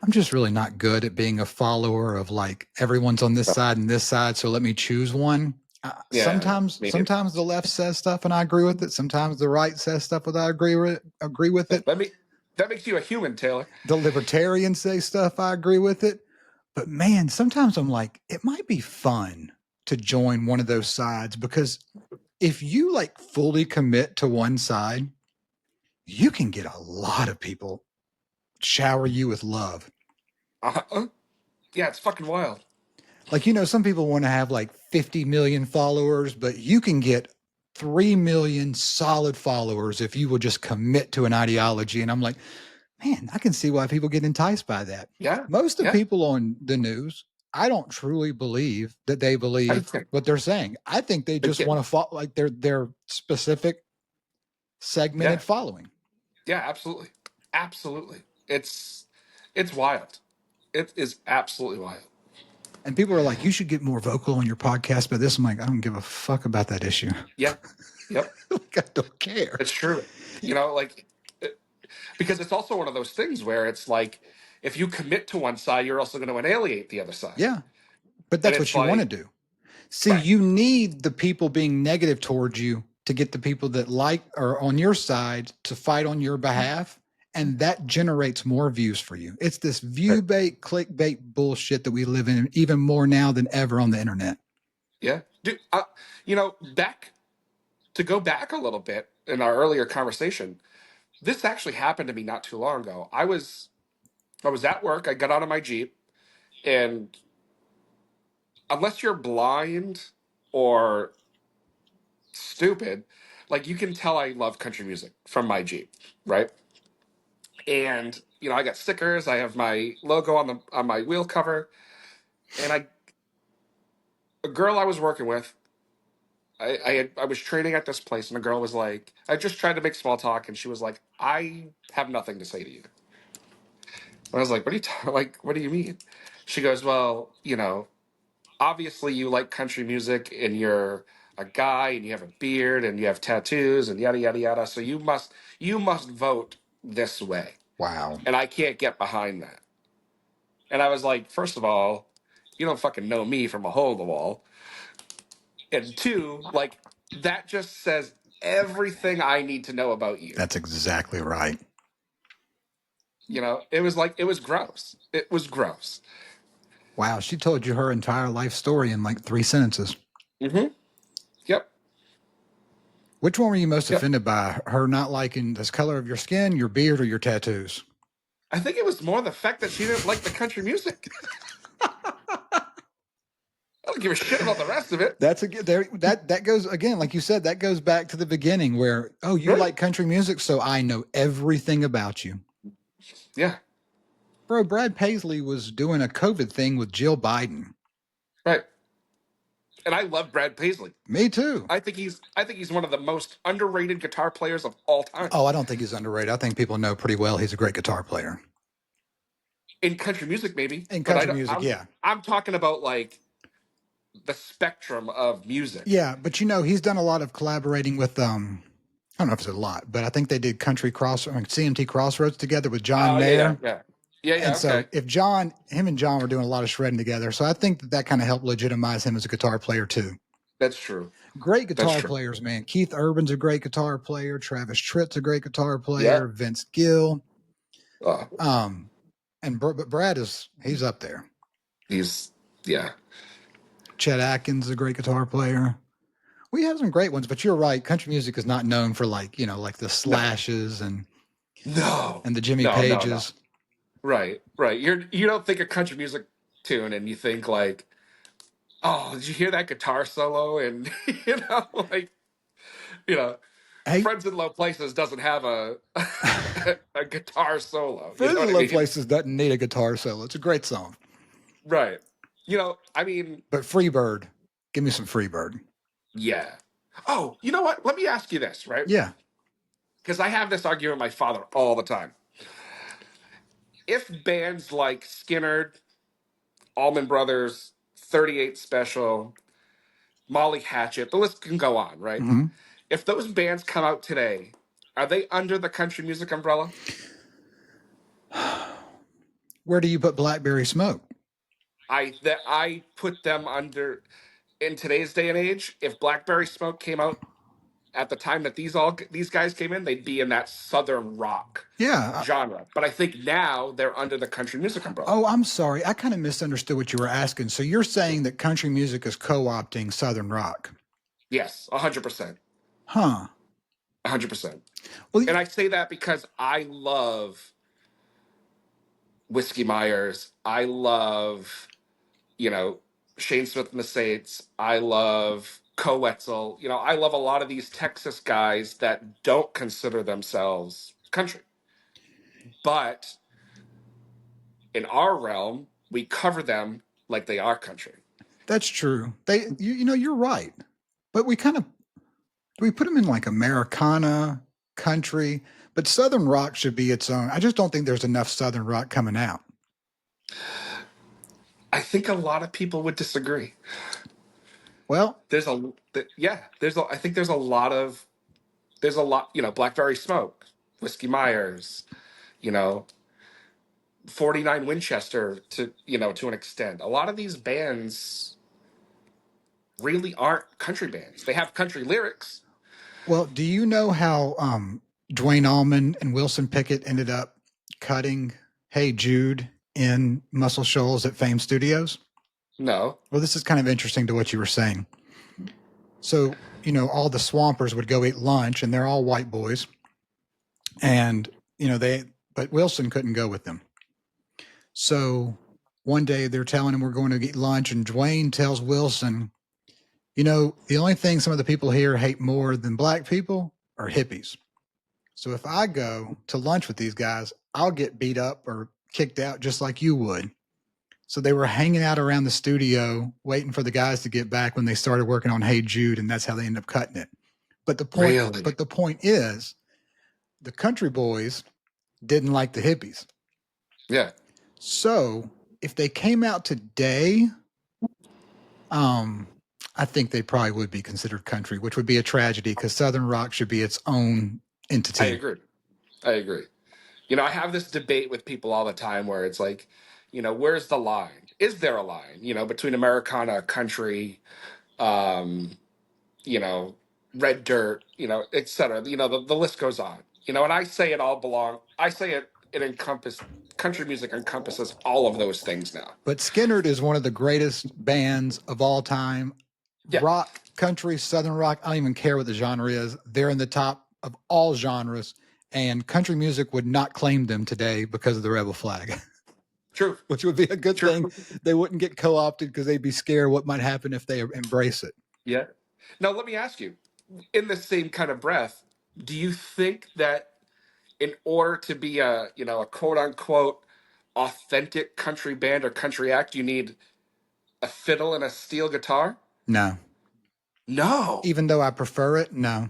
I'm just really not good at being a follower of like everyone's on this side and this side. So let me choose one. Yeah. Me neither. Sometimes the left says stuff and I agree with it. Sometimes the right says stuff and I agree with it. Agree with it. Let me. That makes you a human, Taylor. The libertarians say stuff. I agree with it. But man, sometimes I'm like, it might be fun to join one of those sides because if you like fully commit to one side, you can get a lot of people shower you with love. Yeah, it's fucking wild. Like, some people want to have like 50 million followers, but you can get 3 million solid followers if you will just commit to an ideology. And I'm like, man, I can see why people get enticed by that. Yeah. Most of the Yeah. people on the news, I don't truly believe that they believe what they're saying. I think they just want to follow like their specific segmented Yeah. following. Yeah, absolutely. Absolutely. It's wild. It is absolutely wild. And people are like, you should get more vocal on your podcast. But this, I'm like, I don't give a fuck about that issue. Yeah. Yep. Like, I don't care. It's true. You know, like because it's also one of those things where it's like if you commit to one side, you're also going to annihilate the other side. Yeah. But And that's it's what you want to like do. See, right. you need the people being negative towards you to get the people that like are on your side to fight on your behalf. And that generates more views for you. It's this view bait, clickbait bullshit that we live in even more now than ever on the internet. Yeah. Dude, you know, to go back a little bit in our earlier conversation, this actually happened to me not too long ago. I was at work, I got out of my Jeep, and unless you're blind or stupid, like you can tell I love country music from my Jeep, right? And you know, I got stickers, I have my logo on my wheel cover, and a girl I was working with, I was training at this place, and the girl was like, I just tried to make small talk, and she was like, I have nothing to say to you. And I was like, like, what do you mean? She goes, well, you know, obviously you like country music and you're a guy and you have a beard and you have tattoos and yada yada yada. So you must vote this way. Wow. And I can't get behind that. And I was like, first of all, you don't fucking know me from a hole in the wall. And two, like that just says everything I need to know about you. That's exactly right. You know, it was like, it was gross. It was gross. Wow, she told you her entire life story in like 3 sentences. Mm-hmm. Yep. Which one were you most Yep. offended by? Her not liking the color of your skin, your beard, or your tattoos? I think it was more the fact that she didn't like the country music. I don't give a shit about the rest of it. That's a there that goes again, like you said, that goes back to the beginning where, oh, you Right. like country music, so I know everything about you. Yeah. Bro, Brad Paisley was doing a COVID thing with Jill Biden. Right. And I love Brad Paisley. Me too. I think he's one of the most underrated guitar players of all time. Oh, I don't think he's underrated. I think people know pretty well he's a great guitar player. In country music, maybe, In but I country don't, music, yeah. I'm talking about like the spectrum of music. Yeah, but he's done a lot of collaborating with I don't know if it's a lot, but I think they did CMT Crossroads together with John Oh yeah, yeah, Mayer. yeah, yeah, And yeah. so Okay, if him and John were doing a lot of shredding together, so I think that kind of helped legitimize him as a guitar player too. that's true. Great That's guitar true. players, man. Keith Urban's a great guitar player. Travis Tritt's a great guitar Yeah. player. Vince Gill. Uh, Um, but Brad he's up there. he's yeah. Chet Atkins is a great guitar player. We have some great ones, but you're right. Country music is not known for like the No, Slashes no, and the Jimmy no, no, no. Pages. Right, right. You don't think a country music tune and you think like, oh, did you hear that guitar solo? And like you know, Hey, Friends in Low Places doesn't have a a guitar solo. You know Friends what in I Low mean? Places doesn't need a guitar solo. It's a great song. Right. I mean, But Freebird, give me some Freebird. yeah. Oh, you know what? Let me ask you this, right? Yeah. Because I have this argument with my father all the time. If bands like Skinner, Allman Brothers, 38 Special, Molly Hatchet, the list can go on, right? Hmm. If those bands come out today, are they under the country music umbrella? Where do you put Blackberry Smoke? I put them under in today's day and age. If Blackberry Smoke came out at the time that these guys came in, they'd be in that southern rock Yeah. genre. But I think now they're under the country music umbrella. Oh, I'm sorry. I kind of misunderstood what you were asking. So you're saying that country music is co-opting Southern rock? Yes, 100%, Huh. 100%. Well, And I say that because I love Whiskey Myers. I love you know Shane Smith and the Saints. I love Coetzel. I love a lot of these Texas guys that don't consider themselves country, but in our realm, we cover them like they are country. that's true. You're right. But we put them in like Americana, country, but Southern rock should be its own. I just don't think there's enough Southern rock coming out. I think a lot of people would disagree. Well, I think there's a lot, Blackberry Smoke, Whiskey Myers, you know, 49 Winchester to an extent. A lot of these bands really aren't country bands. They have country lyrics. do you know how Dwayne Allman and Wilson Pickett ended up cutting "Hey Jude" in Muscle Shoals at Fame Studios? No. Well, this is kind of interesting to what you were saying. So, all the Swampers would go eat lunch, and they're all white boys, and but Wilson couldn't go with them. So one day they're telling him we're going to eat lunch, and Dwayne tells Wilson, the only thing some of the people here hate more than black people are hippies. So if I go to lunch with these guys, I'll get beat up or kicked out just like you would. So they were hanging out around the studio waiting for the guys to get back when they started working on Hey Jude, and that's how they ended up cutting it. But the point Really? but the point is the country boys didn't like the hippies. Yeah. So if they came out today, um, I think they probably would be considered country, which would be a tragedy because Southern rock should be its own I entity. agree. I agree. I have this debate with people all the time where it's like, where's the line? Is there a line, between Americana, country, um, you know, Red Dirt, etc. The list goes on. And I say it all belong. I say it encompass country music encompasses all of those things now. But Skinnerd is one of the greatest bands of all time. Yeah, Rock, country, southern rock, I don't even care what the genre is. They're in the top of all genres, and country music would not claim them today because of the rebel flag, true, which would be a good true. thing. They wouldn't get co-opted because they'd be scared what might happen if they embrace it. Yeah. Now let me ask you, in the same kind of breath, do you think that in order to be a quote unquote authentic country band or country act, you need a fiddle and a steel guitar? No. No, Even though I prefer it, no.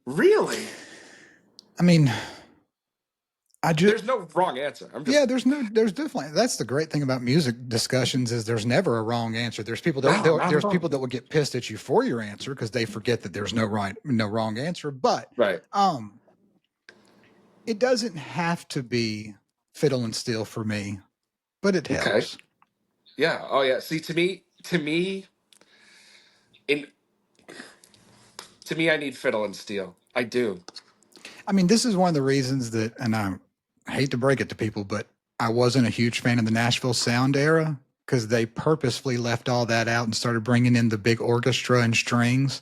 really. I mean, I just There's no wrong answer. I'm yeah. just There's definitely that's the great thing about music discussions is there's never a wrong answer. There's people no, not there's at all. people that will get pissed at you for your answer because they forget that there's no wrong answer. But Right. um, it doesn't have to be fiddle and steel for me, but it Okay. helps. Yeah. Oh yeah. See, in to me, I need fiddle and steel. I do. I mean, this is one of the reasons that, and I hate to break it to people, but I wasn't a huge fan of the Nashville sound era because they purposefully left all that out and started bringing in the big orchestra and strings.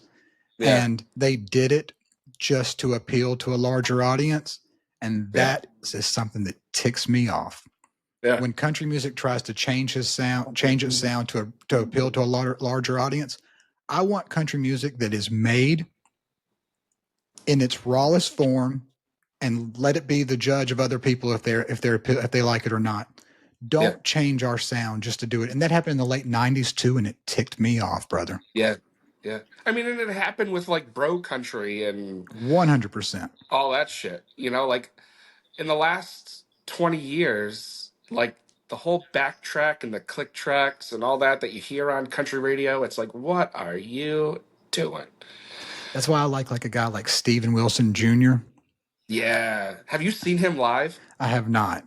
Yeah. And they did it just to appeal to a larger audience. And Yeah. that is something that ticks me off. Yeah. When country music tries to change its sound to appeal to a larger audience, I want country music that is made in its rawest form and let it be the judge of other people if they like it or not. Yeah. Don't change our sound just to do it. And that happened in the late '90s too, and it ticked me off, brother. Yeah. Yeah. I mean, and it happened with like bro country and 100%. all that shit. Like in the last 20 years, like the whole backtrack and the click tracks and all that you hear on country radio, it's like, what are you doing? That's why I like a guy like Steven Wilson Jr. Yeah. Have you seen him live? I have not.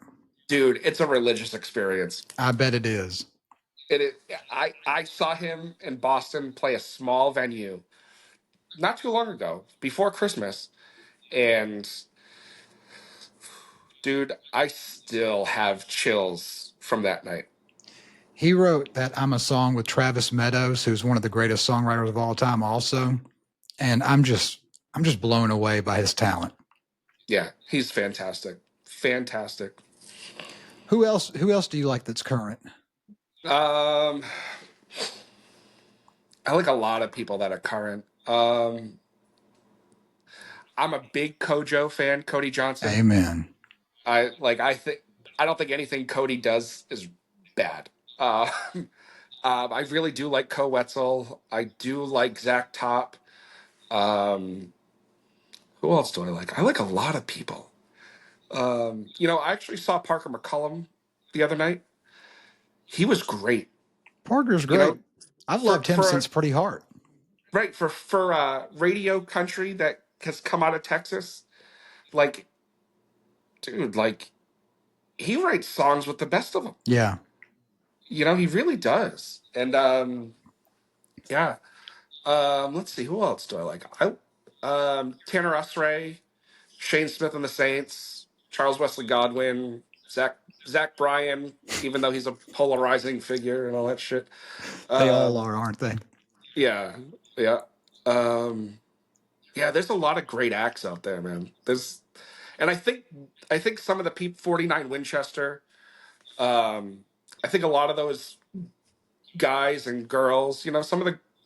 Dude, it's a religious experience. I bet it is. I saw him in Boston play a small venue not too long ago, before Christmas, and dude, I still have chills from that night. He wrote that I'm a song with Travis Meadows, who's one of the greatest songwriters of all time, also. And I'm just blown away by his talent. Yeah, he's fantastic. Fantastic. Who else do you like that's current? Um I like a lot of people that are current. I'm a big Kojo fan, Cody Johnson. Amen. I don't think anything Cody does is bad. Uh, I really do like Co Wetzel. I do like Zach Top. Um, who else do I like? I like a lot of people. I actually saw Parker McCullum the other night. He was great. Parker's You great. know, I've for loved him for since Pretty Hard. right for radio country that has come out of Texas. Like, dude, like he writes songs with the best of them. Yeah. He really does. And yeah. Let's see, who else do I like? Tanner Usray, Shane Smith and the Saints, Charles Wesley Godwin, Zach Bryan, even though he's a polarizing figure and all that shit. They all Um, are, aren't they? yeah, yeah, um, yeah. There's a lot of great acts out there, man. And I think some of the 49 Winchester. Um, I think a lot of those guys and girls.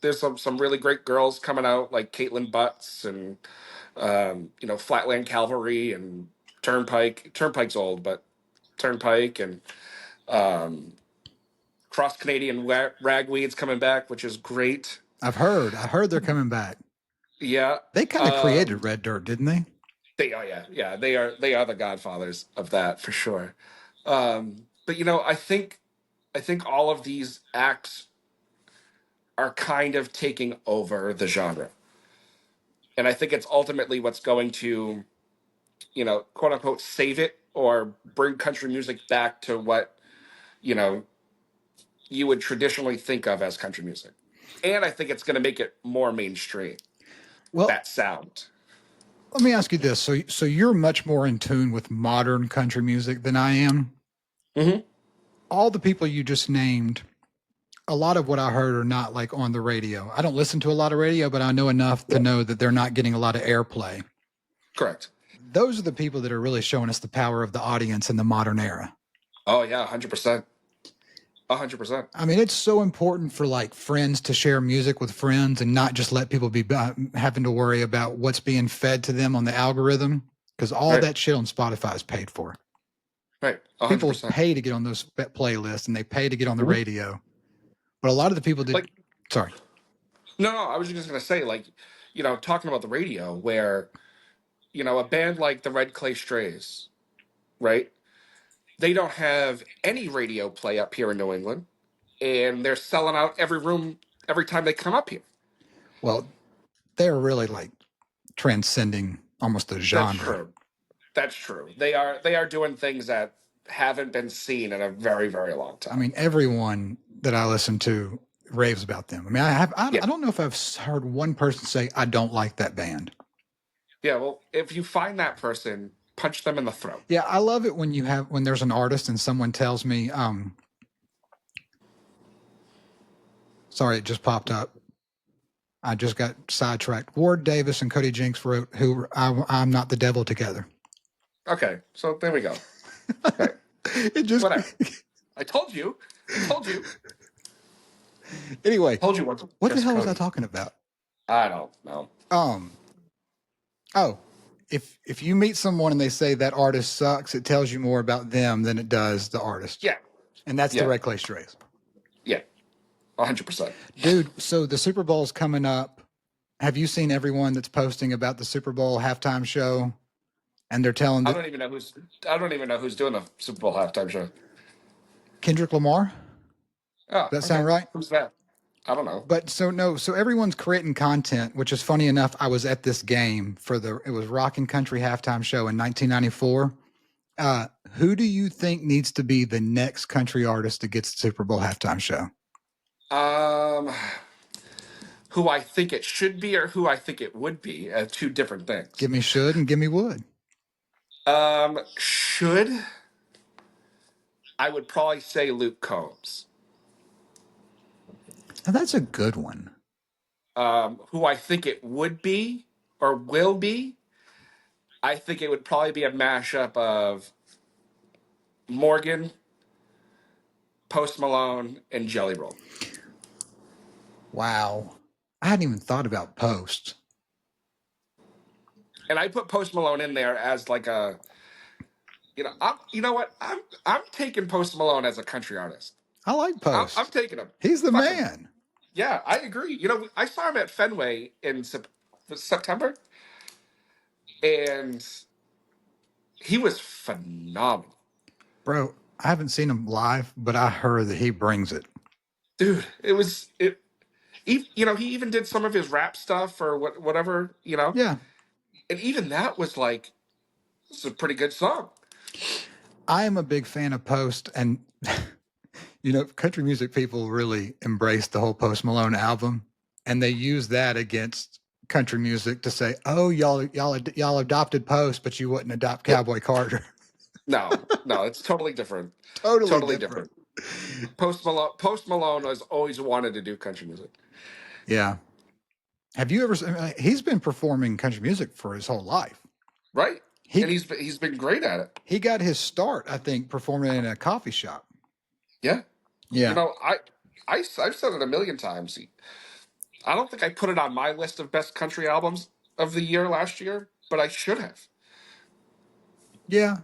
There's some really great girls coming out like Caitlin Butts and Flatland Cavalry and Turnpike. Turnpike's old, but Turnpike and um, Cross Canadian Ragweed's coming back, which is great. I heard they're coming back. Yeah. They kind of created Red Dirt, didn't they? Oh yeah, they are the godfathers of that for sure. But I think all of these acts are kind of taking over the genre, and I think it's ultimately what's going to quote unquote save it or bring country music back to what you know you would traditionally think of as country music. And I think it's going to make it more mainstream. Well, that sound. let me ask you this. So you're much more in tune with modern country music than I am. Hmm. All the people you just named, a lot of what I heard are not like on the radio. I don't listen to a lot of radio, but I know enough to Yeah, know that they're not getting a lot of airplay. correct. Those are the people that are really showing us the power of the audience in the modern era. Oh yeah, 100%. 100%. I mean, it's so important for like friends to share music with friends and not just let people be having to worry about what's being fed to them on the algorithm because all Right. that shit on Spotify is paid for. Right. People 100%. pay to get on those playlists and they pay to get on the Mhm. radio. But a lot of the people that, Like, sorry, no, I was just gonna say, like, talking about the radio, where a band like the Red Clay Strays, right? They don't have any radio play up here in New England, and they're selling out every room every time they come up here. well, they're really like transcending almost the That's genre. true. That's true. They are doing things that haven't been seen in a very, very long I time. mean, everyone that I listen to raves about them. I mean, I Yeah. don't know if I've heard one person say I don't like that band. Yeah, well, if you find that person, punch them in the throat. Yeah, I love it when there's an artist and someone tells me, sorry, it just popped up. I just got sidetracked. Ward Davis and Cody Jinks wrote I'm Not the Devil" together. Okay, so there we go. Right. It just Whatever. I told you. I told you. anyway. Told you what What the just hell was I Cody. talking about? I don't know. Um. Oh, if you meet someone and they say that artist sucks, it tells you more about them than it does the artist, Yeah. and that's the Yeah. Red Clay Strays, Yeah. 100%. dude. So the Super Bowl's coming up. Have you seen everyone that's posting about the Super Bowl halftime show? And they're telling I that don't even know who's I don't even know who's doing the Super Bowl halftime show. Kendrick Lamar. Oh, Does that sound okay. right? Who's that? I don't know. But so no, so everyone's creating content, which is funny enough. I was at this game it was Rock and Country halftime show in 1994. Who do you think needs to be the next country artist that gets the Super Bowl halftime show? Um, who I think it should be or who I think it would be, two different things. Give me should and give me would. Should I would probably say Luke Combs. Now, that's a good one. Who I think it would be or will be, I think it would probably be a mashup of Morgan, Post Malone, and Jelly Roll. Wow, I hadn't even thought about Post. And I put Post Malone in there as like a, you know what, I'm taking Post Malone as a country artist. I like I'm Post. taking him. He's the Fucking man, yeah, I agree. I saw him at Fenway in September, and he was phenomenal, bro. I haven't seen him live, but I heard that he brings it. dude. He even did some of his rap stuff or whatever, Yeah, and even that was like, it's a pretty good song. I am a big fan of Post, and country music people really embrace the whole Post Malone album, and they use that against country music to say, "Oh, y'all adopted Post, but you wouldn't adopt Yeah, Cowboy Carter." no, no, it's totally different. Totally Totally different. different. Post Malone has always wanted to do country music, Yeah. Have you ever? He's been performing country music for his whole life. right? And He he's been great at it. he got his start, I think, performing in a coffee shop. Yeah. Yeah. I've said it a million times. I don't think I put it on my list of best country albums of the year last year, but I should have. Yeah.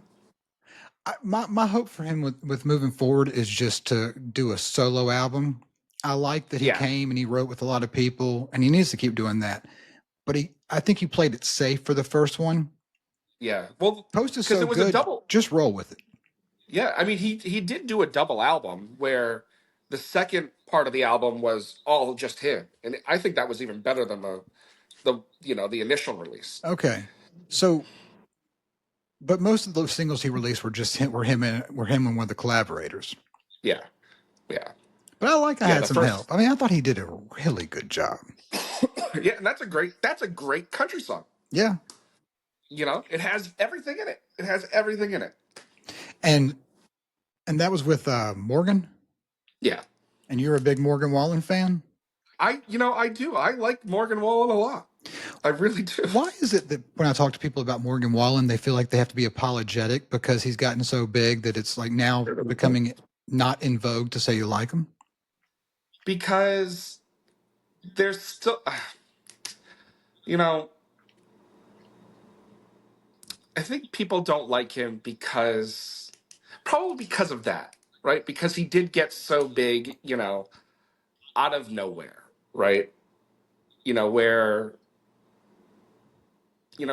My hope for him with moving forward is just to do a solo album. I like that he Yeah, came and he wrote with a lot of people, and he needs to keep doing that. But I think he played it safe for the first one. yeah. Well, Post is because so it was a good, double. just roll with it. Yeah, I mean he did do a double album where the second part of the album was all just him, and I think that was even better than the initial release. Okay, so but most of those singles he released were just him, were him and one of the collaborators. Yeah, yeah. But I like I Yeah, had the some first. help. I mean, I thought he did a really good job. Yeah, and that's a great country song. Yeah. It has everything in it. It has everything in it. And that was with Morgan. Yeah. And you're a big Morgan Wallen fan. I do. I like Morgan Wallen a lot. I really do. Why is it that when I talk to people about Morgan Wallen, they feel like they have to be apologetic because he's gotten so big that it's like now becoming not in vogue to say you like him? Because there's still, you know, I think people don't like him probably because of that, right? Because he did get so big, out of nowhere, right? Where,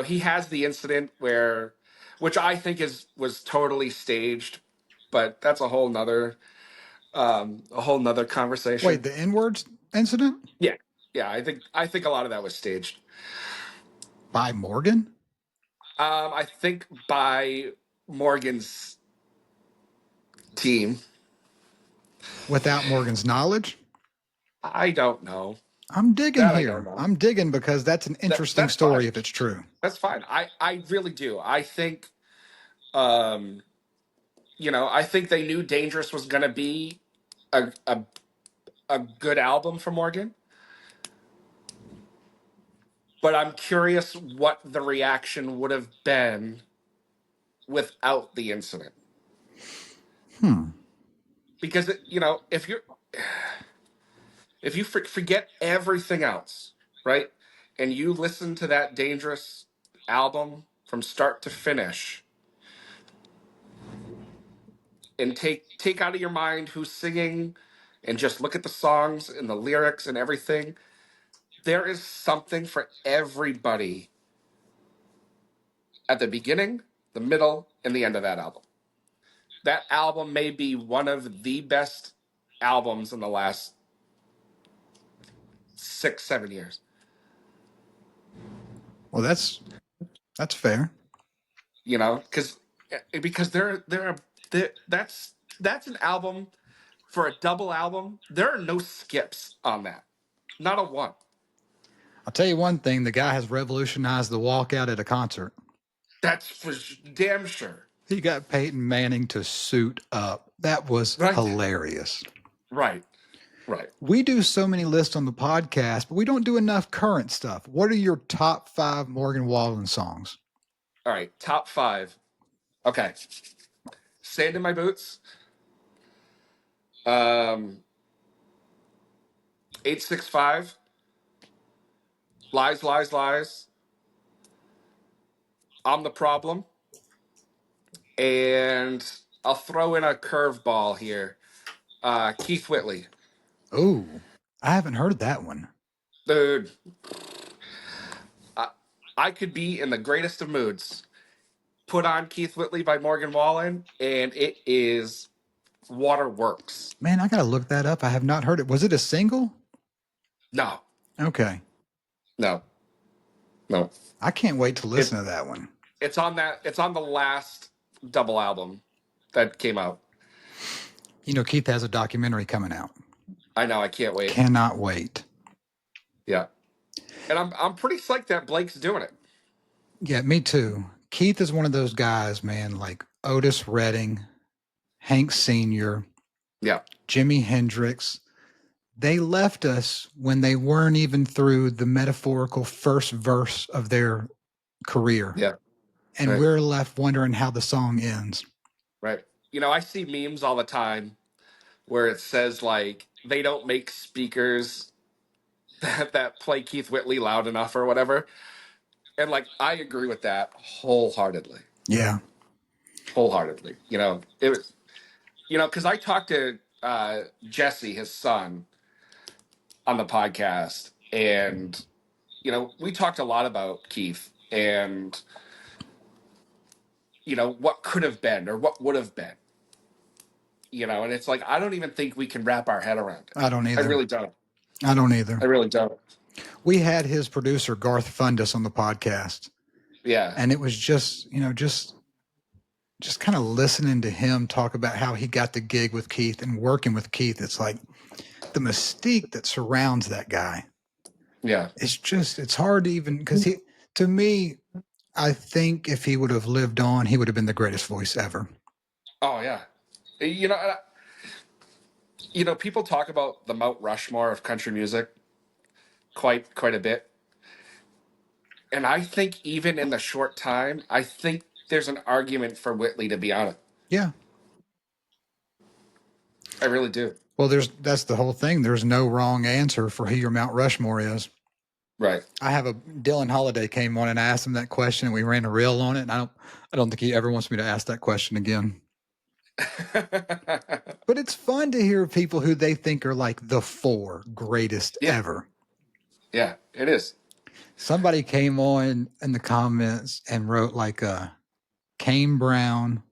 he has the incident which I think was totally staged, but that's a whole nother Wait, conversation. the N words incident Yeah. Yeah. I think a lot of that was staged. by Morgan I think by Morgan's team. without Morgan's knowledge? I don't know. I'm digging That I don't here. know. I'm digging because that's an interesting That's fine. story if it's true. That's fine. I really do. Um, I think they knew Dangerous was going to be a good album for Morgan, but I'm curious what the reaction would have been without the incident. Hmm. Because if you forget everything else, right, and you listen to that Dangerous album from start to finish, and take out of your mind who's singing, and just look at the songs and the lyrics and everything, there is something for everybody at the beginning, the middle, and the end of that album. That album may be one of the best albums in the last 6, 7 years. Well, that's fair. Because that's an album. For a double album, there are no skips on that, not a one. I'll tell you one thing: the guy has revolutionized the walkout at a concert. That's for damn sure. He got Peyton Manning to suit up. That was Right. hilarious. Right. Right. We do so many lists on the podcast, but we don't do enough current stuff. What are your top 5 Morgan Wallen songs? All right. Top 5. Okay. Sand in My Boots. 865. Lies, Lies, Lies. I'm the Problem. And I'll throw in a curveball here. Keith Whitley. Oh, I haven't heard that one. Dude, I could be in the greatest of moods. Put on Keith Whitley by Morgan Wallen, and it is Waterworks. Man, I got to look that up. I have not heard it. Was it a single? No, Okay. no, no. I can't wait to It, listen to that one. it's on that. It's on the last double album that came out. You know, Keith has a documentary coming out. I know. I can't wait. Cannot wait. Yeah, and I'm pretty psyched that Blake's doing it. Yeah, me too. Keith is one of those guys, man, like Otis Redding, Hank Sr., Yeah, Jimi Hendrix. They left us when they weren't even through the metaphorical first verse of their career. yeah. And Right. we're left wondering how the song ends. Right. I see memes all the time where it says like they don't make speakers that play Keith Whitley loud enough or whatever. And like I agree with that wholeheartedly. Yeah. Wholeheartedly. It was because I talked to Jesse, his son, on the podcast, and we talked a lot about Keith and what could have been or what would have been. And it's like I don't even think we can wrap our head around it. I don't I either. really don't. I don't either. I really don't. We had his producer, Garth Fundus, on the podcast. Yeah. And it was just just kind of listening to him talk about how he got the gig with Keith and working with Keith, it's like the mystique that surrounds that guy. Yeah. It's hard to even, because to me, I think if he would have lived on, he would have been the greatest voice ever. Oh yeah. You know, people talk about the Mount Rushmore of country music quite a bit, and I think even in the short time, I think there's an argument for Whitley to be on it. Yeah. I really do. Well, that's the whole thing. There's no wrong answer for who your Mount Rushmore is. Right. I have a Dylan Holiday came on and I asked him that question and we ran a reel on it. And I don't think he ever wants me to ask that question again. But it's fun to hear people who they think are like the 4 greatest Yeah. ever. Yeah, it is. Somebody came on in the comments and wrote like Kane Brown.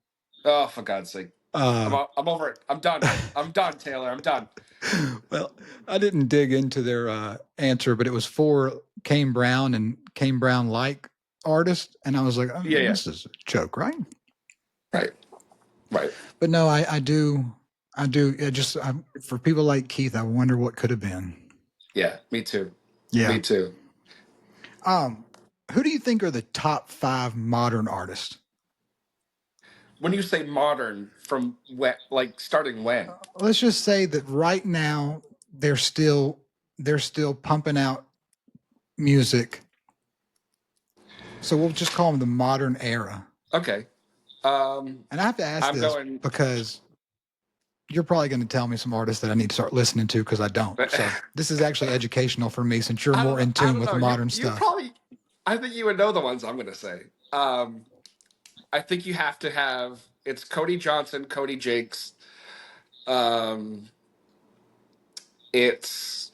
Oh, for God's sake. I'm over it. I'm done. I'm done, Taylor. I'm done. Well, I didn't dig into their answer, but it was for Kane Brown and Kane Brown like artists. And I was like, oh, Yeah. this is a joke, right? Right. But no, I do. For people like Keith, I wonder what could have been. Yeah, me too. Yeah. Me too. Who do you think are the top 5 modern artists? When you say modern, from when, like starting when? Let's just say that right now they're still pumping out music. So we'll just call them the modern era. Okay. And I have to ask because you're probably going to tell me some artists that I need to start listening to because I don't. So this is actually educational for me since you're more in tune with modern stuff. I think you would know the ones I'm going to say. I think you have to have, it's Cody Johnson, Cody Jakes. It's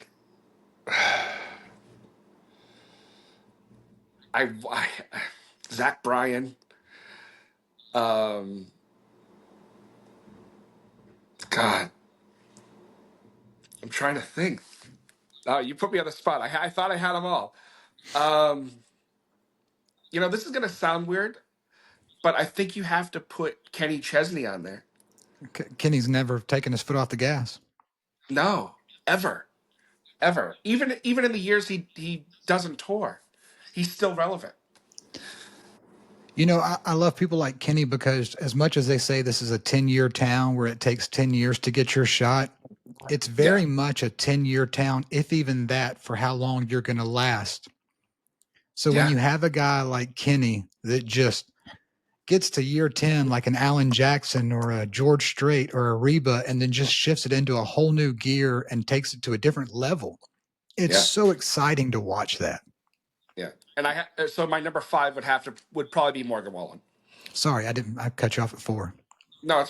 Zach Bryan. God, I'm trying to think. Oh, you put me on the spot. I thought I had them all. This is going to sound weird, but I think you have to put Kenny Chesney on there. Kenny's never taken his foot off the gas. No, ever. Even in the years he doesn't tour, he's still relevant. I love people like Kenny because as much as they say this is a 10-year town where it takes 10 years to get your shot, it's very much a 10-year town, if even that, for how long you're going to last. So when you have a guy like Kenny that just gets to year 10 like an Alan Jackson or a George Strait or a Reba and then just shifts it into a whole new gear and takes it to a different level, it's so exciting to watch that. Yeah. And so my number 5 would probably be Morgan Wallen. Sorry, I cut you off at 4. No, it's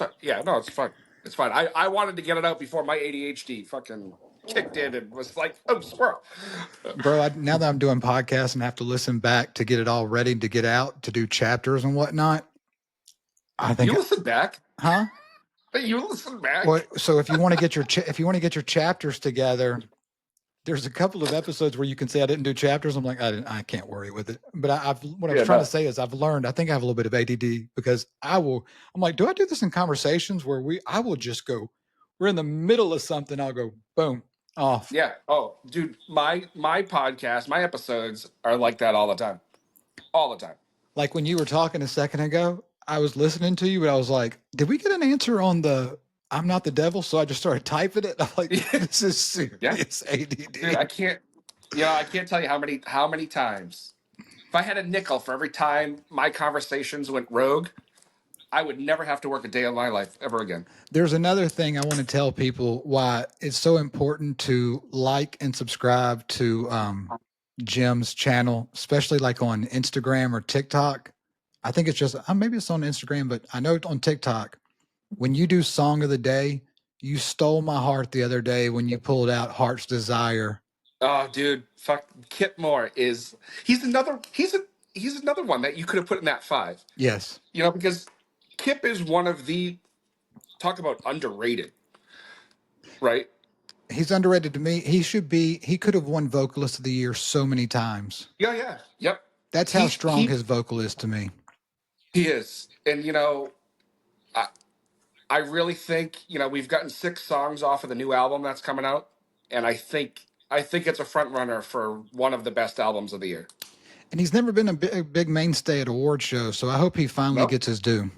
fine. It's fine. I wanted to get it out before my ADHD fucking kicked in and was like, oh, squirrel. Bro, now that I'm doing podcasts and have to listen back to get it all ready to get out to do chapters and whatnot, I think you listen back, huh? You listen back. Well, so if you want to get your chapters together, there's a couple of episodes where you can say I didn't do chapters. I'm like, I can't worry with it. But what I was trying to say is I've learned. I think I have a little bit of ADD because I'm like, do I do this in conversations where I will just go, we're in the middle of something. I'll go, boom, off. Yeah. Oh, dude, my podcast, my episodes are like that all the time. All the time. Like when you were talking a second ago, I was listening to you, but I was like, did we get an answer on the I'm not the devil? So I just started typing it. I'm like, this is serious ADD. Dude, I can't tell you how many times. If I had a nickel for every time my conversations went rogue, I would never have to work a day of my life ever again. There's another thing I want to tell people why it's so important to like and subscribe to Jim's channel, especially like on Instagram or TikTok. I think it's just, maybe it's on Instagram, but I know on TikTok, when you do Song of the Day, you stole my heart the other day when you pulled out Heart's Desire. Oh, dude, fuck, Kip Moore he's another one that you could have put in that 5. Yes. Because Kip is one of the, talk about underrated, right? He's underrated to me. He could have won Vocalist of the Year so many times. Yeah. Yep. That's how strong his vocal is to me. He is. And, I, I really think we've gotten 6 songs off of the new album that's coming out, and I think it's a front runner for one of the best albums of the year. And he's never been a big mainstay at award shows, so I hope he finally No, gets his due.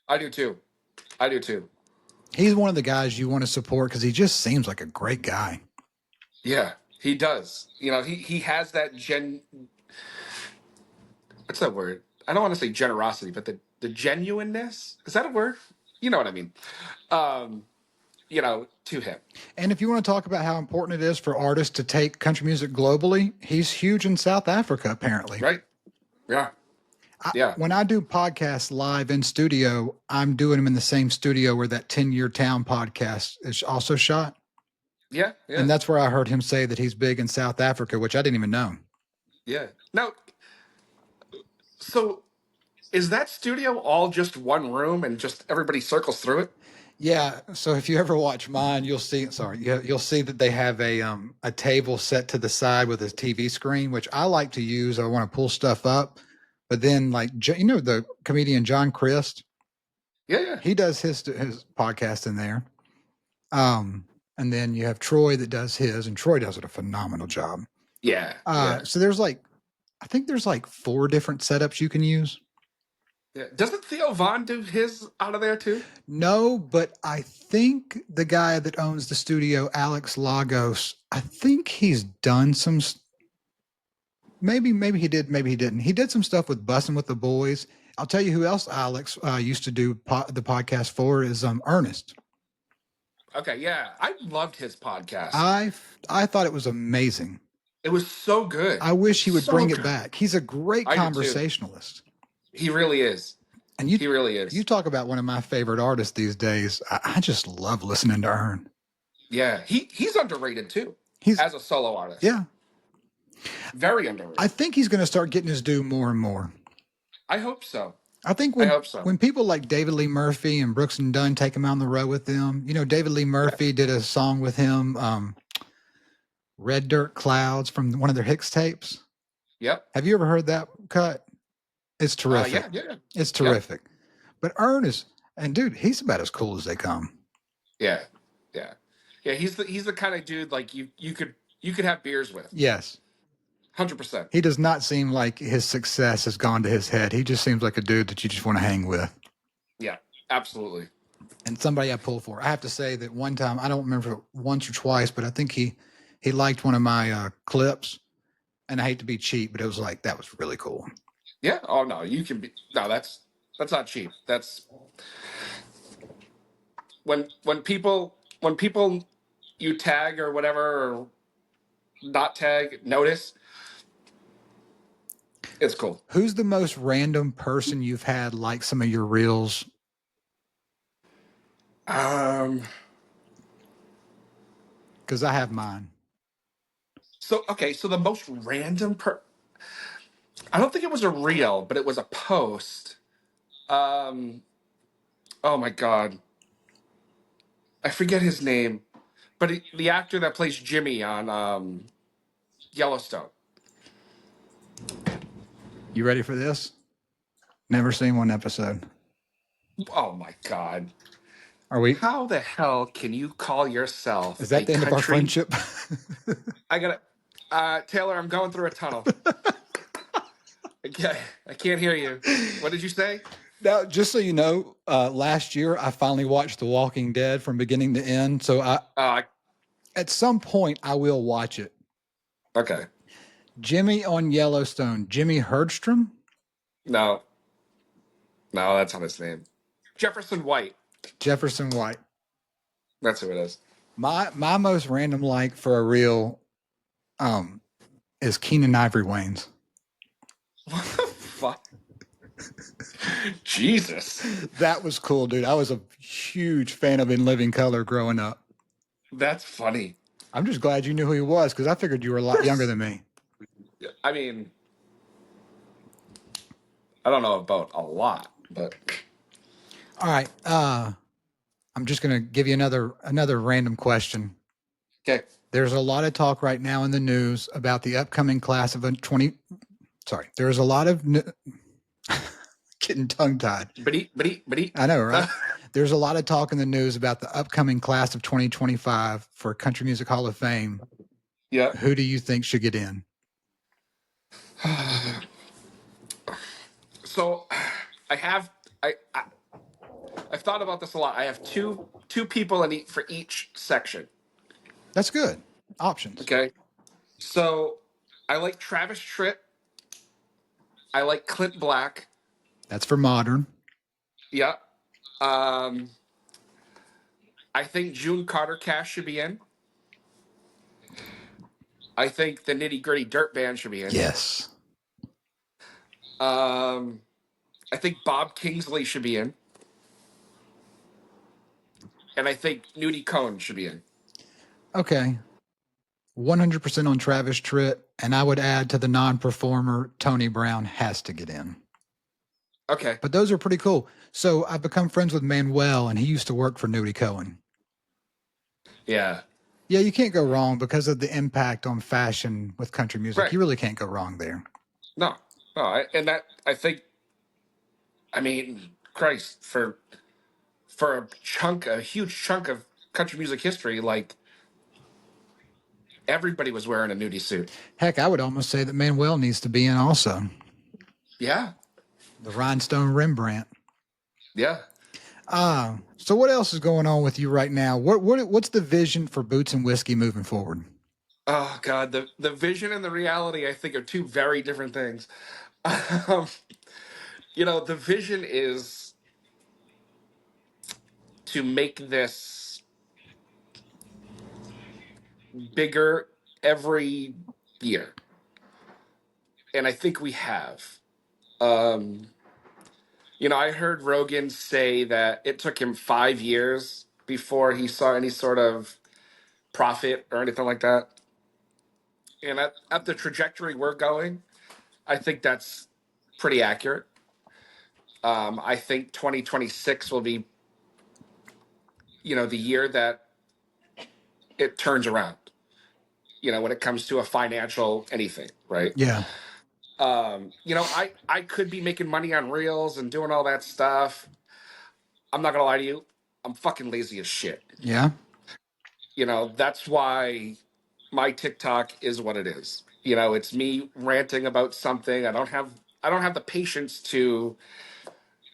I do too. I do too. He's one of the guys you want to support because he just seems like a great guy. Yeah, he does. He has that what's that word? I don't want to say generosity, but the genuineness. Is that a word? You know what I mean. Um, to him. And if you want to talk about how important it is for artists to take country music globally, he's huge in South Africa, apparently. Right? Yeah. Yeah. When I do podcasts live in studio, I'm doing them in the same studio where that 10-Year Town podcast is also shot. Yeah. Yeah. And that's where I heard him say that he's big in South Africa, which I didn't even know. Yeah. Now, so is that studio all just one room and just everybody circles through it? Yeah. So if you ever watch mine, you'll see. Sorry, you'll see that they have a table set to the side with a TV screen, which I like to use. I want to pull stuff up, but then like the comedian John Christ, Yeah. Yeah. he does his podcast in there. And then you have Troy that does his, and Troy does it a phenomenal job. Yeah. Yeah. So I think there's like 4 different setups you can use. Yeah. Doesn't Theo Vaughn do his out of there too? No, but I think the guy that owns the studio, Alex Lagos, I think he's done some. Maybe he did, maybe he didn't. He did some stuff with Bussin' with the Boys. I'll tell you who else Alex used to do the podcast for is Ernest. Okay, yeah, I loved his podcast. I thought it was amazing. It was so good. I wish he would So bring good. it back. He's a great I do too. conversationalist. He really is. And he really is. You talk about one of my favorite artists these days. I just love listening to Ern. Yeah, he's underrated too. As a solo artist. Yeah. Very underrated. I think he's going to start getting his due more and more. I hope so. I hope so. When people like David Lee Murphy and Brooks and Dunn take him on the road with them, David Lee Murphy did a song with him, Red Dirt Clouds from one of their Hicks tapes. Yep. Have you ever heard that cut? It's terrific. Yeah. It's terrific. Yep. But Ernest, and dude, he's about as cool as they come. Yeah. He's the kind of dude like you could have beers with. Yes. 100%. He does not seem like his success has gone to his head. He just seems like a dude that you just want to hang with. Yeah, absolutely. And somebody I pull for. I have to say that one time, I don't remember once or twice, but I think he liked one of my clips. And I hate to be cheap, but it was like, that was really cool. Yeah. Oh no, you can be. No, that's not cheap. That's when people you tag or whatever or not tag notice. It's cool. Who's the most random person you've had like some of your reels? Because I have mine. So the most random I don't think it was a reel, but it was a post. Oh my god, I forget his name, but the actor that plays Jimmy on Yellowstone. You ready for this? Never seen one episode. Oh my god. Are we? How the hell can you call yourself? Is that the end of our friendship? I got it. Taylor, I'm going through a tunnel. I can't hear you. What did you say? Now, just so you know, last year I finally watched The Walking Dead from beginning to end. So at some point I will watch it. Okay. Jimmy on Yellowstone. Jimmy Herdstrom? No, that's not his name. Jefferson White. Jefferson White. That's who it is. My most random like for a reel is Keenan Ivory Wayans. What the fuck? Jesus. That was cool, dude. I was a huge fan of In Living Color growing up. That's funny. I'm just glad you knew who he was because I figured you were a lot younger than me. I mean, I don't know about a lot, but all right. I'm just going to give you another random question. Okay. There's a lot of talk right now in the news about the upcoming class of 20. Sorry, there's a lot of. getting tongue tied. But I know, right? There's a lot of talk in the news about the upcoming class of 2025 for Country Music Hall of Fame. Yeah. Who do you think should get in? So I have I I've thought about this a lot. I have two people for each section. That's good. Options. Okay. So I like Travis Tritt. I like Clint Black. That's for modern. Yeah. Um, I think June Carter Cash should be in. I think the Nitty Gritty Dirt Band should be in. Yes. Um, I think Bob Kingsley should be in. And I think Nudie Cohn should be in. Okay. 100% on Travis Tritt. And I would add to the non performer, Tony Brown has to get in. Okay. But those are pretty cool. So I've become friends with Manuel, and he used to work for Nudie Cohen. Yeah. Yeah, you can't go wrong because of the impact on fashion with country music. Right. You really can't go wrong there. No. No. And that, I think, I mean, Christ, for a huge chunk of country music history, like everybody was wearing a nudie suit. Heck, I would almost say that Manuel needs to be in also. Yeah. The Rhinestone Rembrandt. Yeah. So what else is going on with you right now? What's the vision for Boots and Whiskey moving forward? Oh God, the vision and the reality, I think, are two very different things. Um, the vision is to make this bigger every year, and I think we have. Um, I heard Rogan say that it took him 5 years before he saw any sort of profit or anything like that. And at the trajectory we're going, I think that's pretty accurate. I think 2026 will be, the year that it turns around, when it comes to a financial anything, right? Yeah. I could be making money on reels and doing all that stuff. I'm not gonna lie to you. I'm fucking lazy as shit. Yeah. That's why my TikTok is what it is. It's me ranting about something. I don't have the patience to,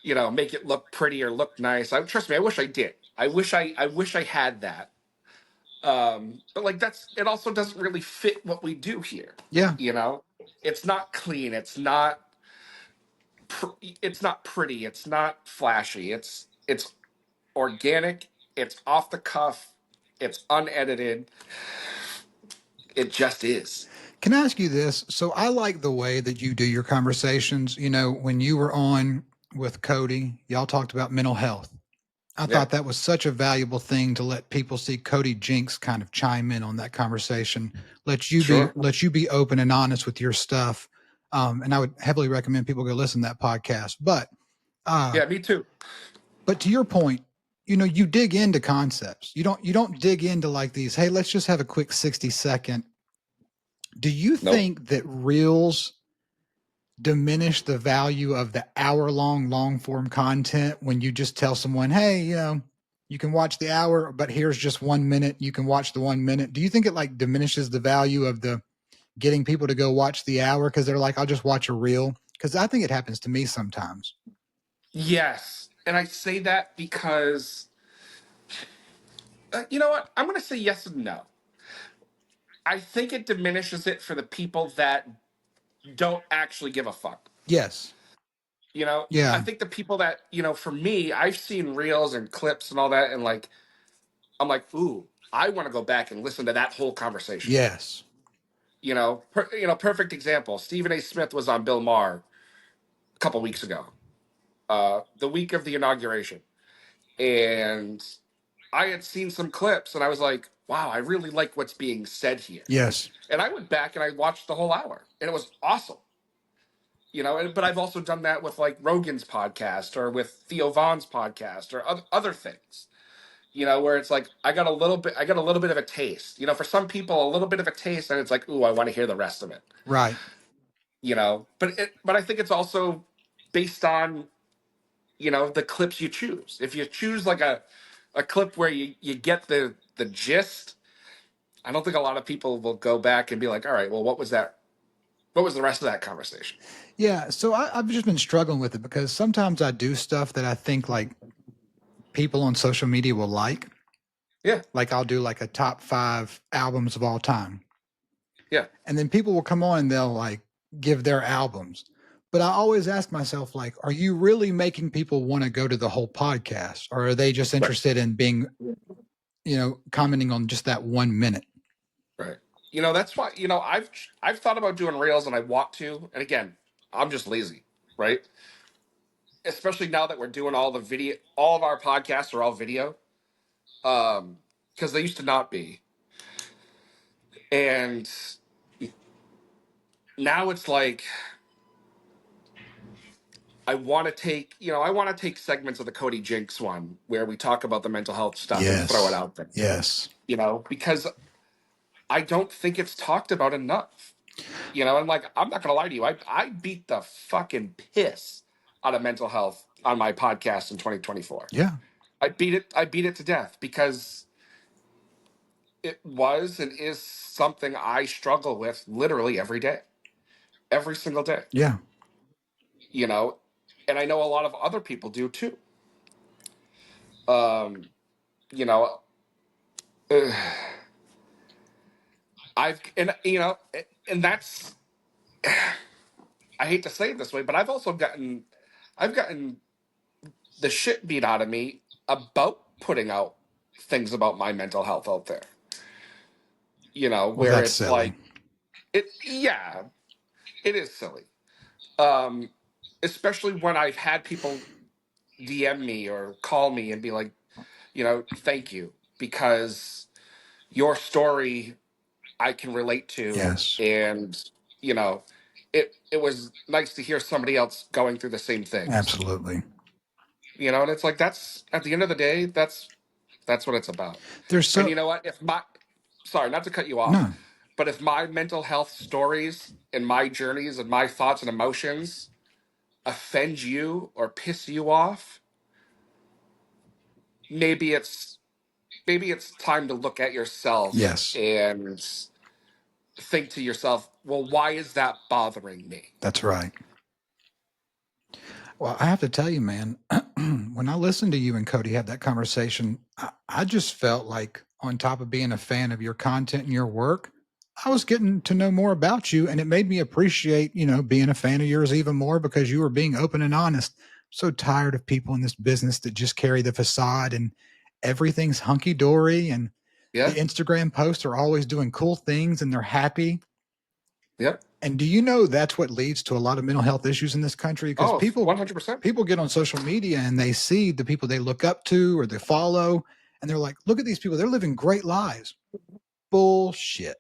make it look pretty or look nice. Trust me, I wish I did. I wish I had that. But like it also doesn't really fit what we do here. Yeah. It's not clean. It's not pretty. It's not flashy. It's organic. It's off the cuff. It's unedited. It just is. Can I ask you this? So I like the way that you do your conversations. When you were on with Cody, y'all talked about mental health. I Yeah. thought that was such a valuable thing to let people see Cody Jinks kind of chime in on that conversation. Sure. Let you be open and honest with your stuff. And I would heavily recommend people go listen to that podcast. Yeah, me too. But to your point, you dig into concepts. You don't dig into like these, hey, let's just have a quick 60-second. Do you Nope. think that reels diminish the value of the long form content when you just tell someone, hey, you can watch the hour, but here's just 1 minute. You can watch the 1 minute. Do you think it like diminishes the value of the getting people to go watch the hour because they're like, I'll just watch a reel? Because I think it happens to me sometimes. Yes. And I say that because, you know what? I'm going to say yes and no. I think it diminishes it for the people that don't actually give a fuck. Yes. I Yeah. think the people that, for me, I've seen reels and clips and all that, and like, I'm like, ooh, I want to go back and listen to that whole conversation. Yes. Perfect example. Stephen A. Smith was on Bill Maher a couple weeks ago, the week of the inauguration, and I had seen some clips, and I was like, wow, I really like what's being said here. Yes. And I went back and I watched the whole hour, and it was awesome. But I've also done that with like Rogan's podcast or with Theo Vaughn's podcast or other things. Where it's like I got a little bit of a taste. For some people, a little bit of a taste, and it's like, ooh, I want to hear the rest of it. Right. But I think it's also based on the clips you choose. If you choose like a clip where you get the gist, I don't think a lot of people will go back and be like, all right, well, what was that? What was the rest of that conversation? Yeah, so I've just been struggling with it because sometimes I do stuff that I think like people on social media will like. Yeah, Like I'll do like a top 5 albums of all time. yeah, And then people will come on and they'll like give their albums. But I always ask myself, like, are you really making people want to go to the whole podcast? Or are they just right, interested in being, commenting on just that 1 minute? right. That's why I've thought about doing reels and I want to, and again, I'm just lazy, right? Especially now that we're doing all the video, all of our podcasts are all video, because they used to not be, and now it's like I want to take segments of the Cody Jinks one where we talk about the mental health stuff and throw it Yes. out there, Yes. because I don't think it's talked about enough. And like, I'm not gonna lie to you, I beat the fucking piss out of mental health on my podcast in 2024. Yeah. I beat it to death because it was and is something I struggle with literally every day, every single day. Yeah. You know, and I know a lot of other people do too. Um, you know, ugh, I've and that's I hate to say it this way, but I've gotten the shit beat out of me about putting out things about my mental health out there. Well, Where that's it's silly. like yeah, it is silly. Um, Especially when I've had people DM me or call me and be like, thank you because your story I can relate to, Yes. and you know, it was nice to hear somebody else going through the same things. Absolutely. And it's like that's at the end of the day, that's what it's about. There's And so you know what? If my sorry, not to cut you off, no. but if my mental health stories and my journeys and my thoughts and emotions offend you or piss you off, maybe it's time to look at yourself Yes. and think to yourself, well, why is that bothering me? That's right. Well, I have to tell you, man, when I listened to you and Cody have that conversation, I just felt like, on top of being a fan of your content and your work, I was getting to know more about you. And it made me appreciate, being a fan of yours even more because you were being open and honest. I'm so tired of people in this business that just carry the facade and everything's hunky dory. And the Yeah. Instagram posts are always doing cool things and they're happy. Yep. And do you know that's what leads to a lot of mental health issues in this country? Because Oh, people 100%. people get on social media and they see the people they look up to or they follow, and they're like, "Look at these people; they're living great lives." Bullshit.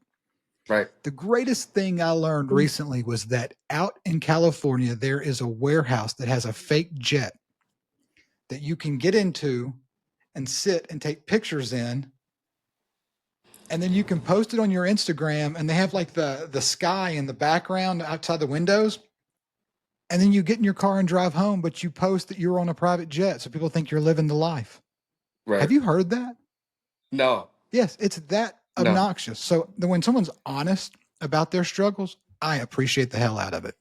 Right. The greatest thing I learned recently was that out in California there is a warehouse that has a fake jet that you can get into and sit and take pictures in, and then you can post it on your Instagram, and they have like the sky in the background outside the windows. And then you get in your car and drive home, but you post that you're on a private jet so people think you're living the life. Have Right. you heard that? No. Yes, it's that No. obnoxious. So when someone's honest about their struggles, I appreciate the hell out of it.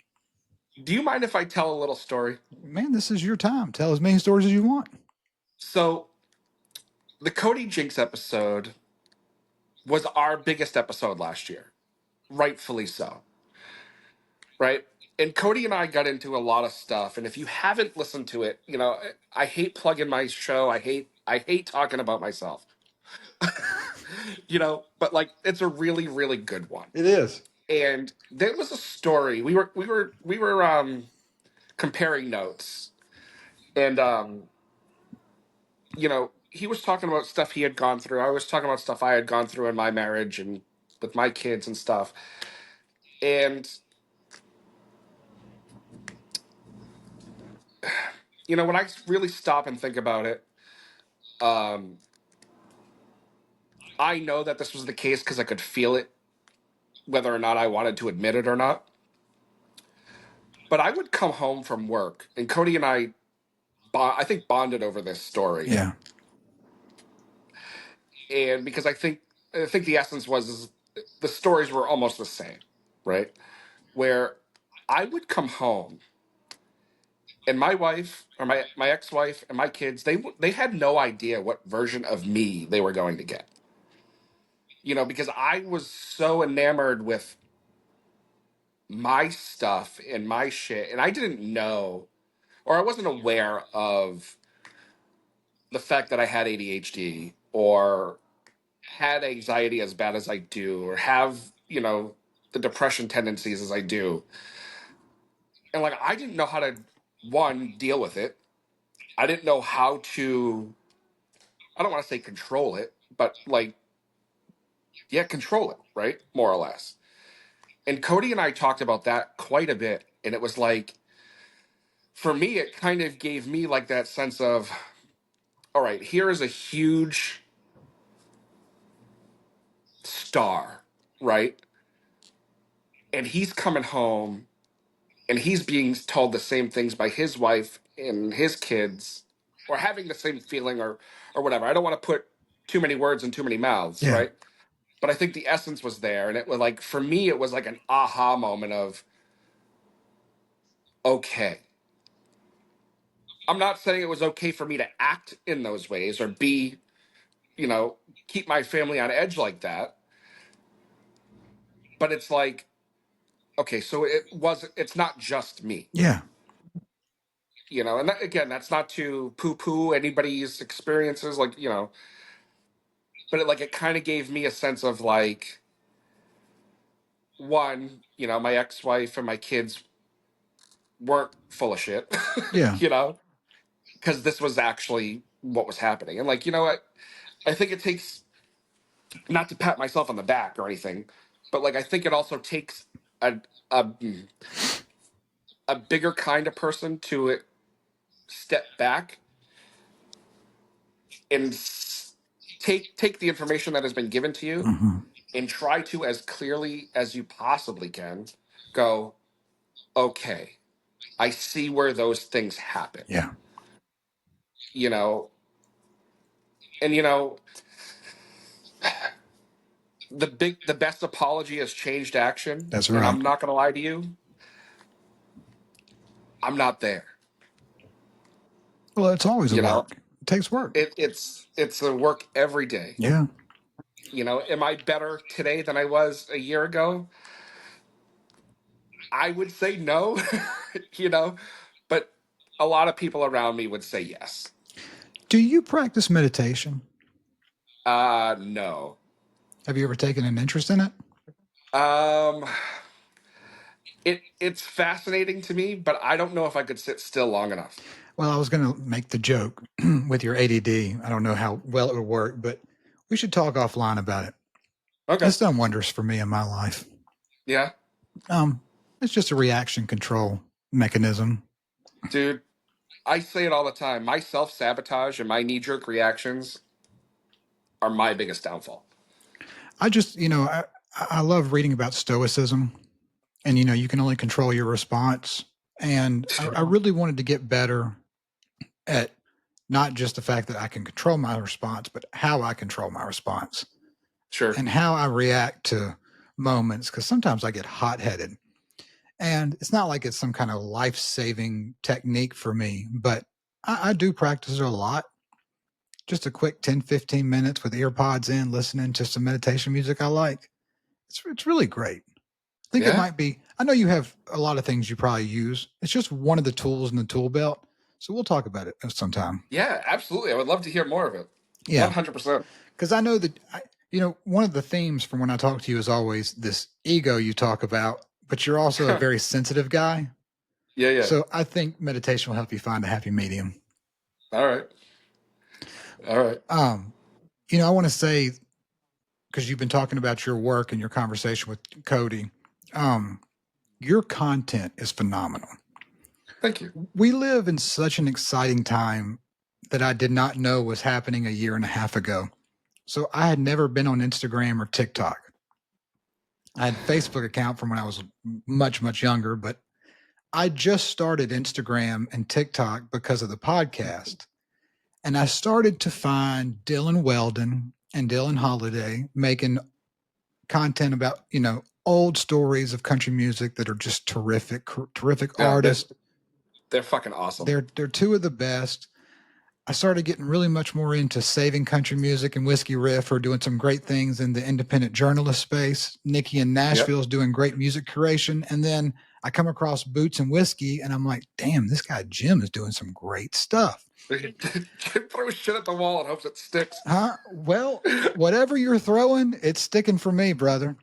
Do you mind if I tell a little story? Man, this is your time. Tell as many stories as you want. So, the Cody Jinks episode was our biggest episode last year, rightfully so. Right? And Cody and I got into a lot of stuff, and if you haven't listened to it, I hate plugging my show. I hate talking about myself. But like it's a really really good one. It is. And there was a story. We were comparing notes, and he was talking about stuff he had gone through. I was talking about stuff I had gone through in my marriage and with my kids and stuff. And when I really stop and think about it, um, I know that this was the case because I could feel it, whether or not I wanted to admit it or not. But I would come home from work, and Cody and I I think bonded over this story, Yeah. and because I think the essence was is the stories were almost the same, right? Where I would come home and my wife or my ex-wife and my kids, they had no idea what version of me they were going to get. Because I was so enamored with my stuff and my shit, and I didn't know, or I wasn't aware of the fact that I had ADHD or had anxiety as bad as I do, or have, the depression tendencies as I do. And like, I didn't know how to, one, deal with it. I didn't know how to, I don't want to say control it, but like, yeah, control it, right? More or less. And Cody and I talked about that quite a bit. And it was like, for me, it kind of gave me like that sense of, all right, here is a huge star, right? And he's coming home and he's being told the same things by his wife and his kids, or having the same feeling, or whatever. I don't want to put too many words in too many mouths, Yeah. right? But I think the essence was there, and it was like, for me, it was like an aha moment of, okay, I'm not saying it was okay for me to act in those ways or be, you know keep my family on edge like that, but it's like, okay, so it's not just me. Yeah. And that, again, that's not to poo poo anybody's experiences, like, but it kind of gave me a sense of like, one, my ex-wife and my kids weren't full of shit. Yeah. you know because this was actually what was happening. And like, what, I think it takes, not to pat myself on the back or anything, but like, I think it also takes a a bigger kind of person to step back and take the information that has been given to you Hmm. and try to, as clearly as you possibly can, go, okay, I see where those things happen. Yeah. you know and the best apology is changed action, That's and right. I'm not going to lie to you, I'm not there. Well, it's always a you know work. It takes work. it's a work every day. Yeah. Am I better today than I was a year ago? I would say no. you know but a lot of people around me would say yes. Do you practice meditation? No. Have you ever taken an interest in it? um it's fascinating to me, but I don't know if I could sit still long enough. Well, I was going to make the joke with your ADD. I don't know how well it would work, but we should talk offline about it. Okay. It's done wonders for me in my life. Yeah. Um, it's just a reaction control mechanism. Dude, I say it all the time. My self-sabotage and my knee-jerk reactions are my biggest downfall. I just, I love reading about stoicism, and you can only control your response. And I really wanted to get better at not just the fact that I can control my response, but how I control my response Sure. and how I react to moments. Because sometimes I get hot headed. And it's not like it's some kind of life saving technique for me, but I do practice it a lot. Just a quick 10, 15 minutes with earpods in, listening to some meditation music I like. It's really great. I think it Yeah. might be, I know you have a lot of things you probably use. It's just one of the tools in the tool belt. So we'll talk about it sometime. Yeah, absolutely. I would love to hear more of it. Yeah. 100%. Because I know that, one of the themes from when I talk to you is always this ego you talk about, but you're also a very sensitive guy. Yeah, yeah. So I think meditation will help you find a happy medium. All right. All right. Um, I want to say, because you've been talking about your work and your conversation with Cody, um, your content is phenomenal. Thank you. We live in such an exciting time that I did not know was happening a year and a half ago. So I had never been on Instagram or TikTok. I had a Facebook account from when I was much, much younger, but I just started Instagram and TikTok because of the podcast. And I started to find Dylan Weldon and Dylan Holiday making content about, old stories of country music that are just terrific, terrific Yeah, artists. they're fucking awesome. They're two of the best. I started getting really much more into saving country music, and Whiskey Riff are doing some great things in the independent journalist space. Nikki in Yep. Nashville is doing great music curation. And then I come across Boots and Whiskey, and I'm like, damn, this guy Jim is doing some great stuff. Throw shit at the wall and hopes it sticks. Huh? Well, whatever you're throwing, it's sticking for me, brother.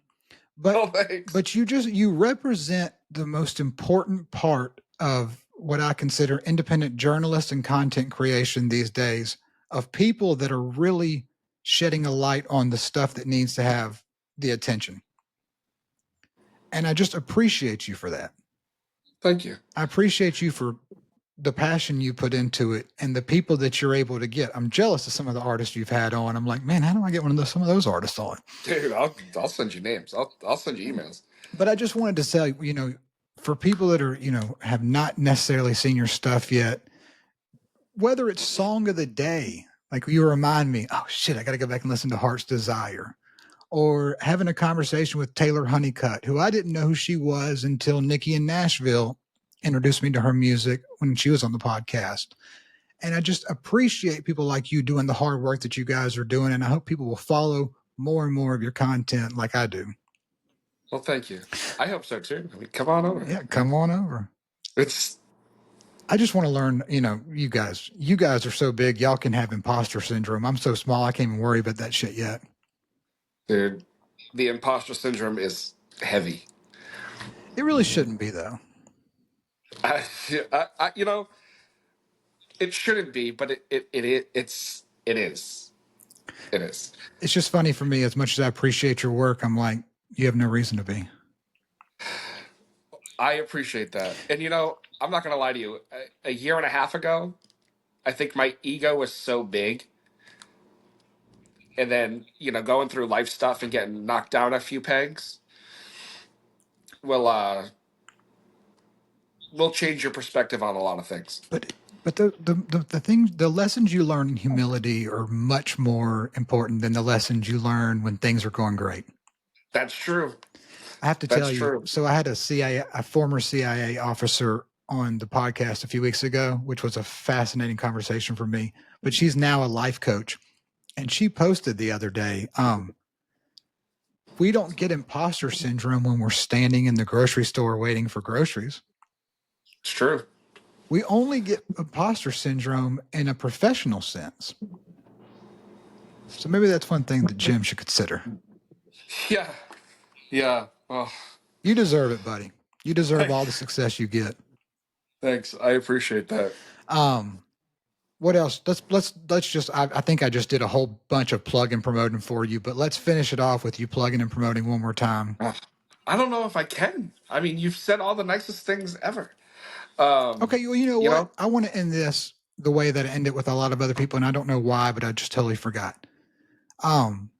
Oh, But thanks. you represent the most important part of what I consider independent journalists and content creation these days, of people that are really shedding a light on the stuff that needs to have the attention. And I just appreciate you for that. Thank you. I appreciate you for the passion you put into it and the people that you're able to get. I'm jealous of some of the artists you've had on. I'm like, man, how do I get some of those artists on? Dude, I'll send you names. I'll send you emails. But I just wanted to say, for people that are, have not necessarily seen your stuff yet, whether it's song of the day, like you remind me, oh shit, I got to go back and listen to Heart's Desire, or having a conversation with Taylor Honeycutt, who I didn't know who she was until Nikki in Nashville introduced me to her music when she was on the podcast. And I just appreciate people like you doing the hard work that you guys are doing. And I hope people will follow more and more of your content like I do. Well, thank you. I hope so too. I mean, come on over. Yeah, come on over. It's I just want to learn, you guys are so big, y'all can have imposter syndrome. I'm so small, I can't even worry about that shit yet. dude, the imposter syndrome is heavy. It really shouldn't be though. I, you know, it shouldn't be, but it is. It is. It's just funny for me. As much as I appreciate your work, I'm like, you have no reason to be. I appreciate that. And I'm not gonna lie to you. A year and a half ago, I think my ego was so big, and then going through life stuff and getting knocked down a few pegs will change your perspective on a lot of things. But the things, the lessons you learn in humility are much more important than the lessons you learn when things are going great. That's true. I have to That's tell you. true. So I had a former CIA officer on the podcast a few weeks ago, which was a fascinating conversation for me. But she's now a life coach, and she posted the other day, we don't get imposter syndrome when we're standing in the grocery store waiting for groceries. It's true. We only get imposter syndrome in a professional sense. So maybe that's one thing that Jim should consider. Yeah. Yeah. Oh, You deserve it, buddy. You deserve all the thanks. success you get. Thanks. I appreciate that. Um, what else? Let's just. I think I just did a whole bunch of plug and promoting for you, but let's finish it off with you plugging and promoting one more time. Ugh. I don't know if I can. I mean, you've said all the nicest things ever. Okay, well, you know You what? know, I want to end this the way that I end it with a lot of other people, and I don't know why, but I just totally forgot. Um,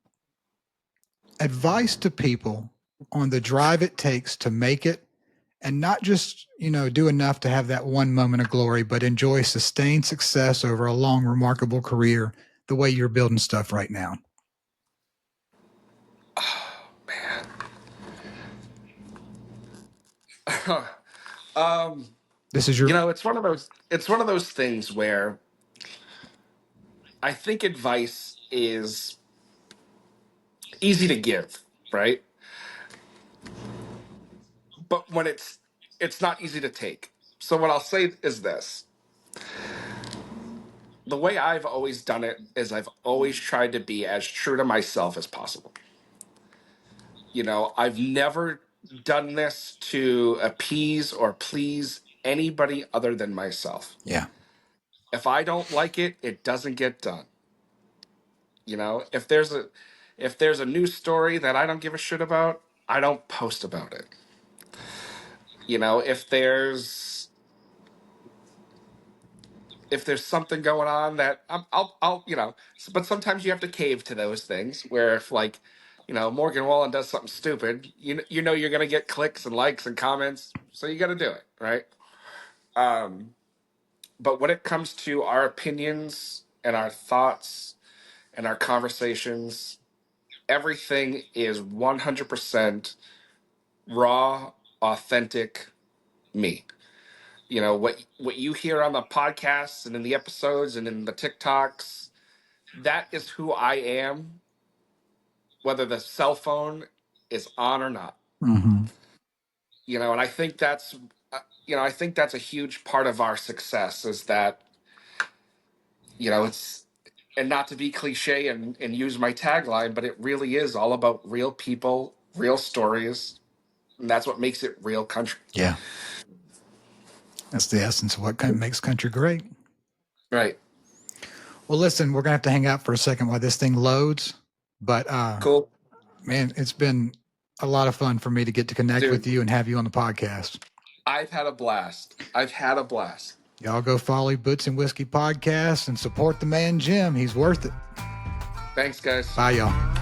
Advice to people on the drive it takes to make it, and not just do enough to have that one moment of glory, but enjoy sustained success over a long remarkable career the way you're building stuff right now. oh, man. um, This is your it's one of those things where I think advice is easy to give, right? But when it's not easy to take. So what I'll say is this. The way I've always done it is I've always tried to be as true to myself as possible. I've never done this to appease or please anybody other than myself. yeah. If I don't like it, it doesn't get done. If there's a news story that I don't give a shit about, I don't post about it. If there's something going on that I'll but sometimes you have to cave to those things where if like Morgan Wallen does something stupid, you're gonna get clicks and likes and comments, so you got to do it, right? But when it comes to our opinions and our thoughts and our conversations, everything is 100% raw, authentic me. What you hear on the podcasts and in the episodes and in the TikToks, that is who I am, whether the cell phone is on or not. Mm-hmm. And I think that's a huge part of our success is that, it's, and not to be cliche and use my tagline, but it really is all about real people, real stories, and that's what makes it real country. Yeah. That's the essence of what makes country great. Right. Well, listen, we're going to have to hang out for a second while this thing loads. But, Cool. man, it's been a lot of fun for me to get to connect with Dude, you and have you on the podcast. I've had a blast. Y'all go follow Boots and Whiskey Podcast and support the man, Jim. He's worth it. Thanks, guys. Bye, y'all.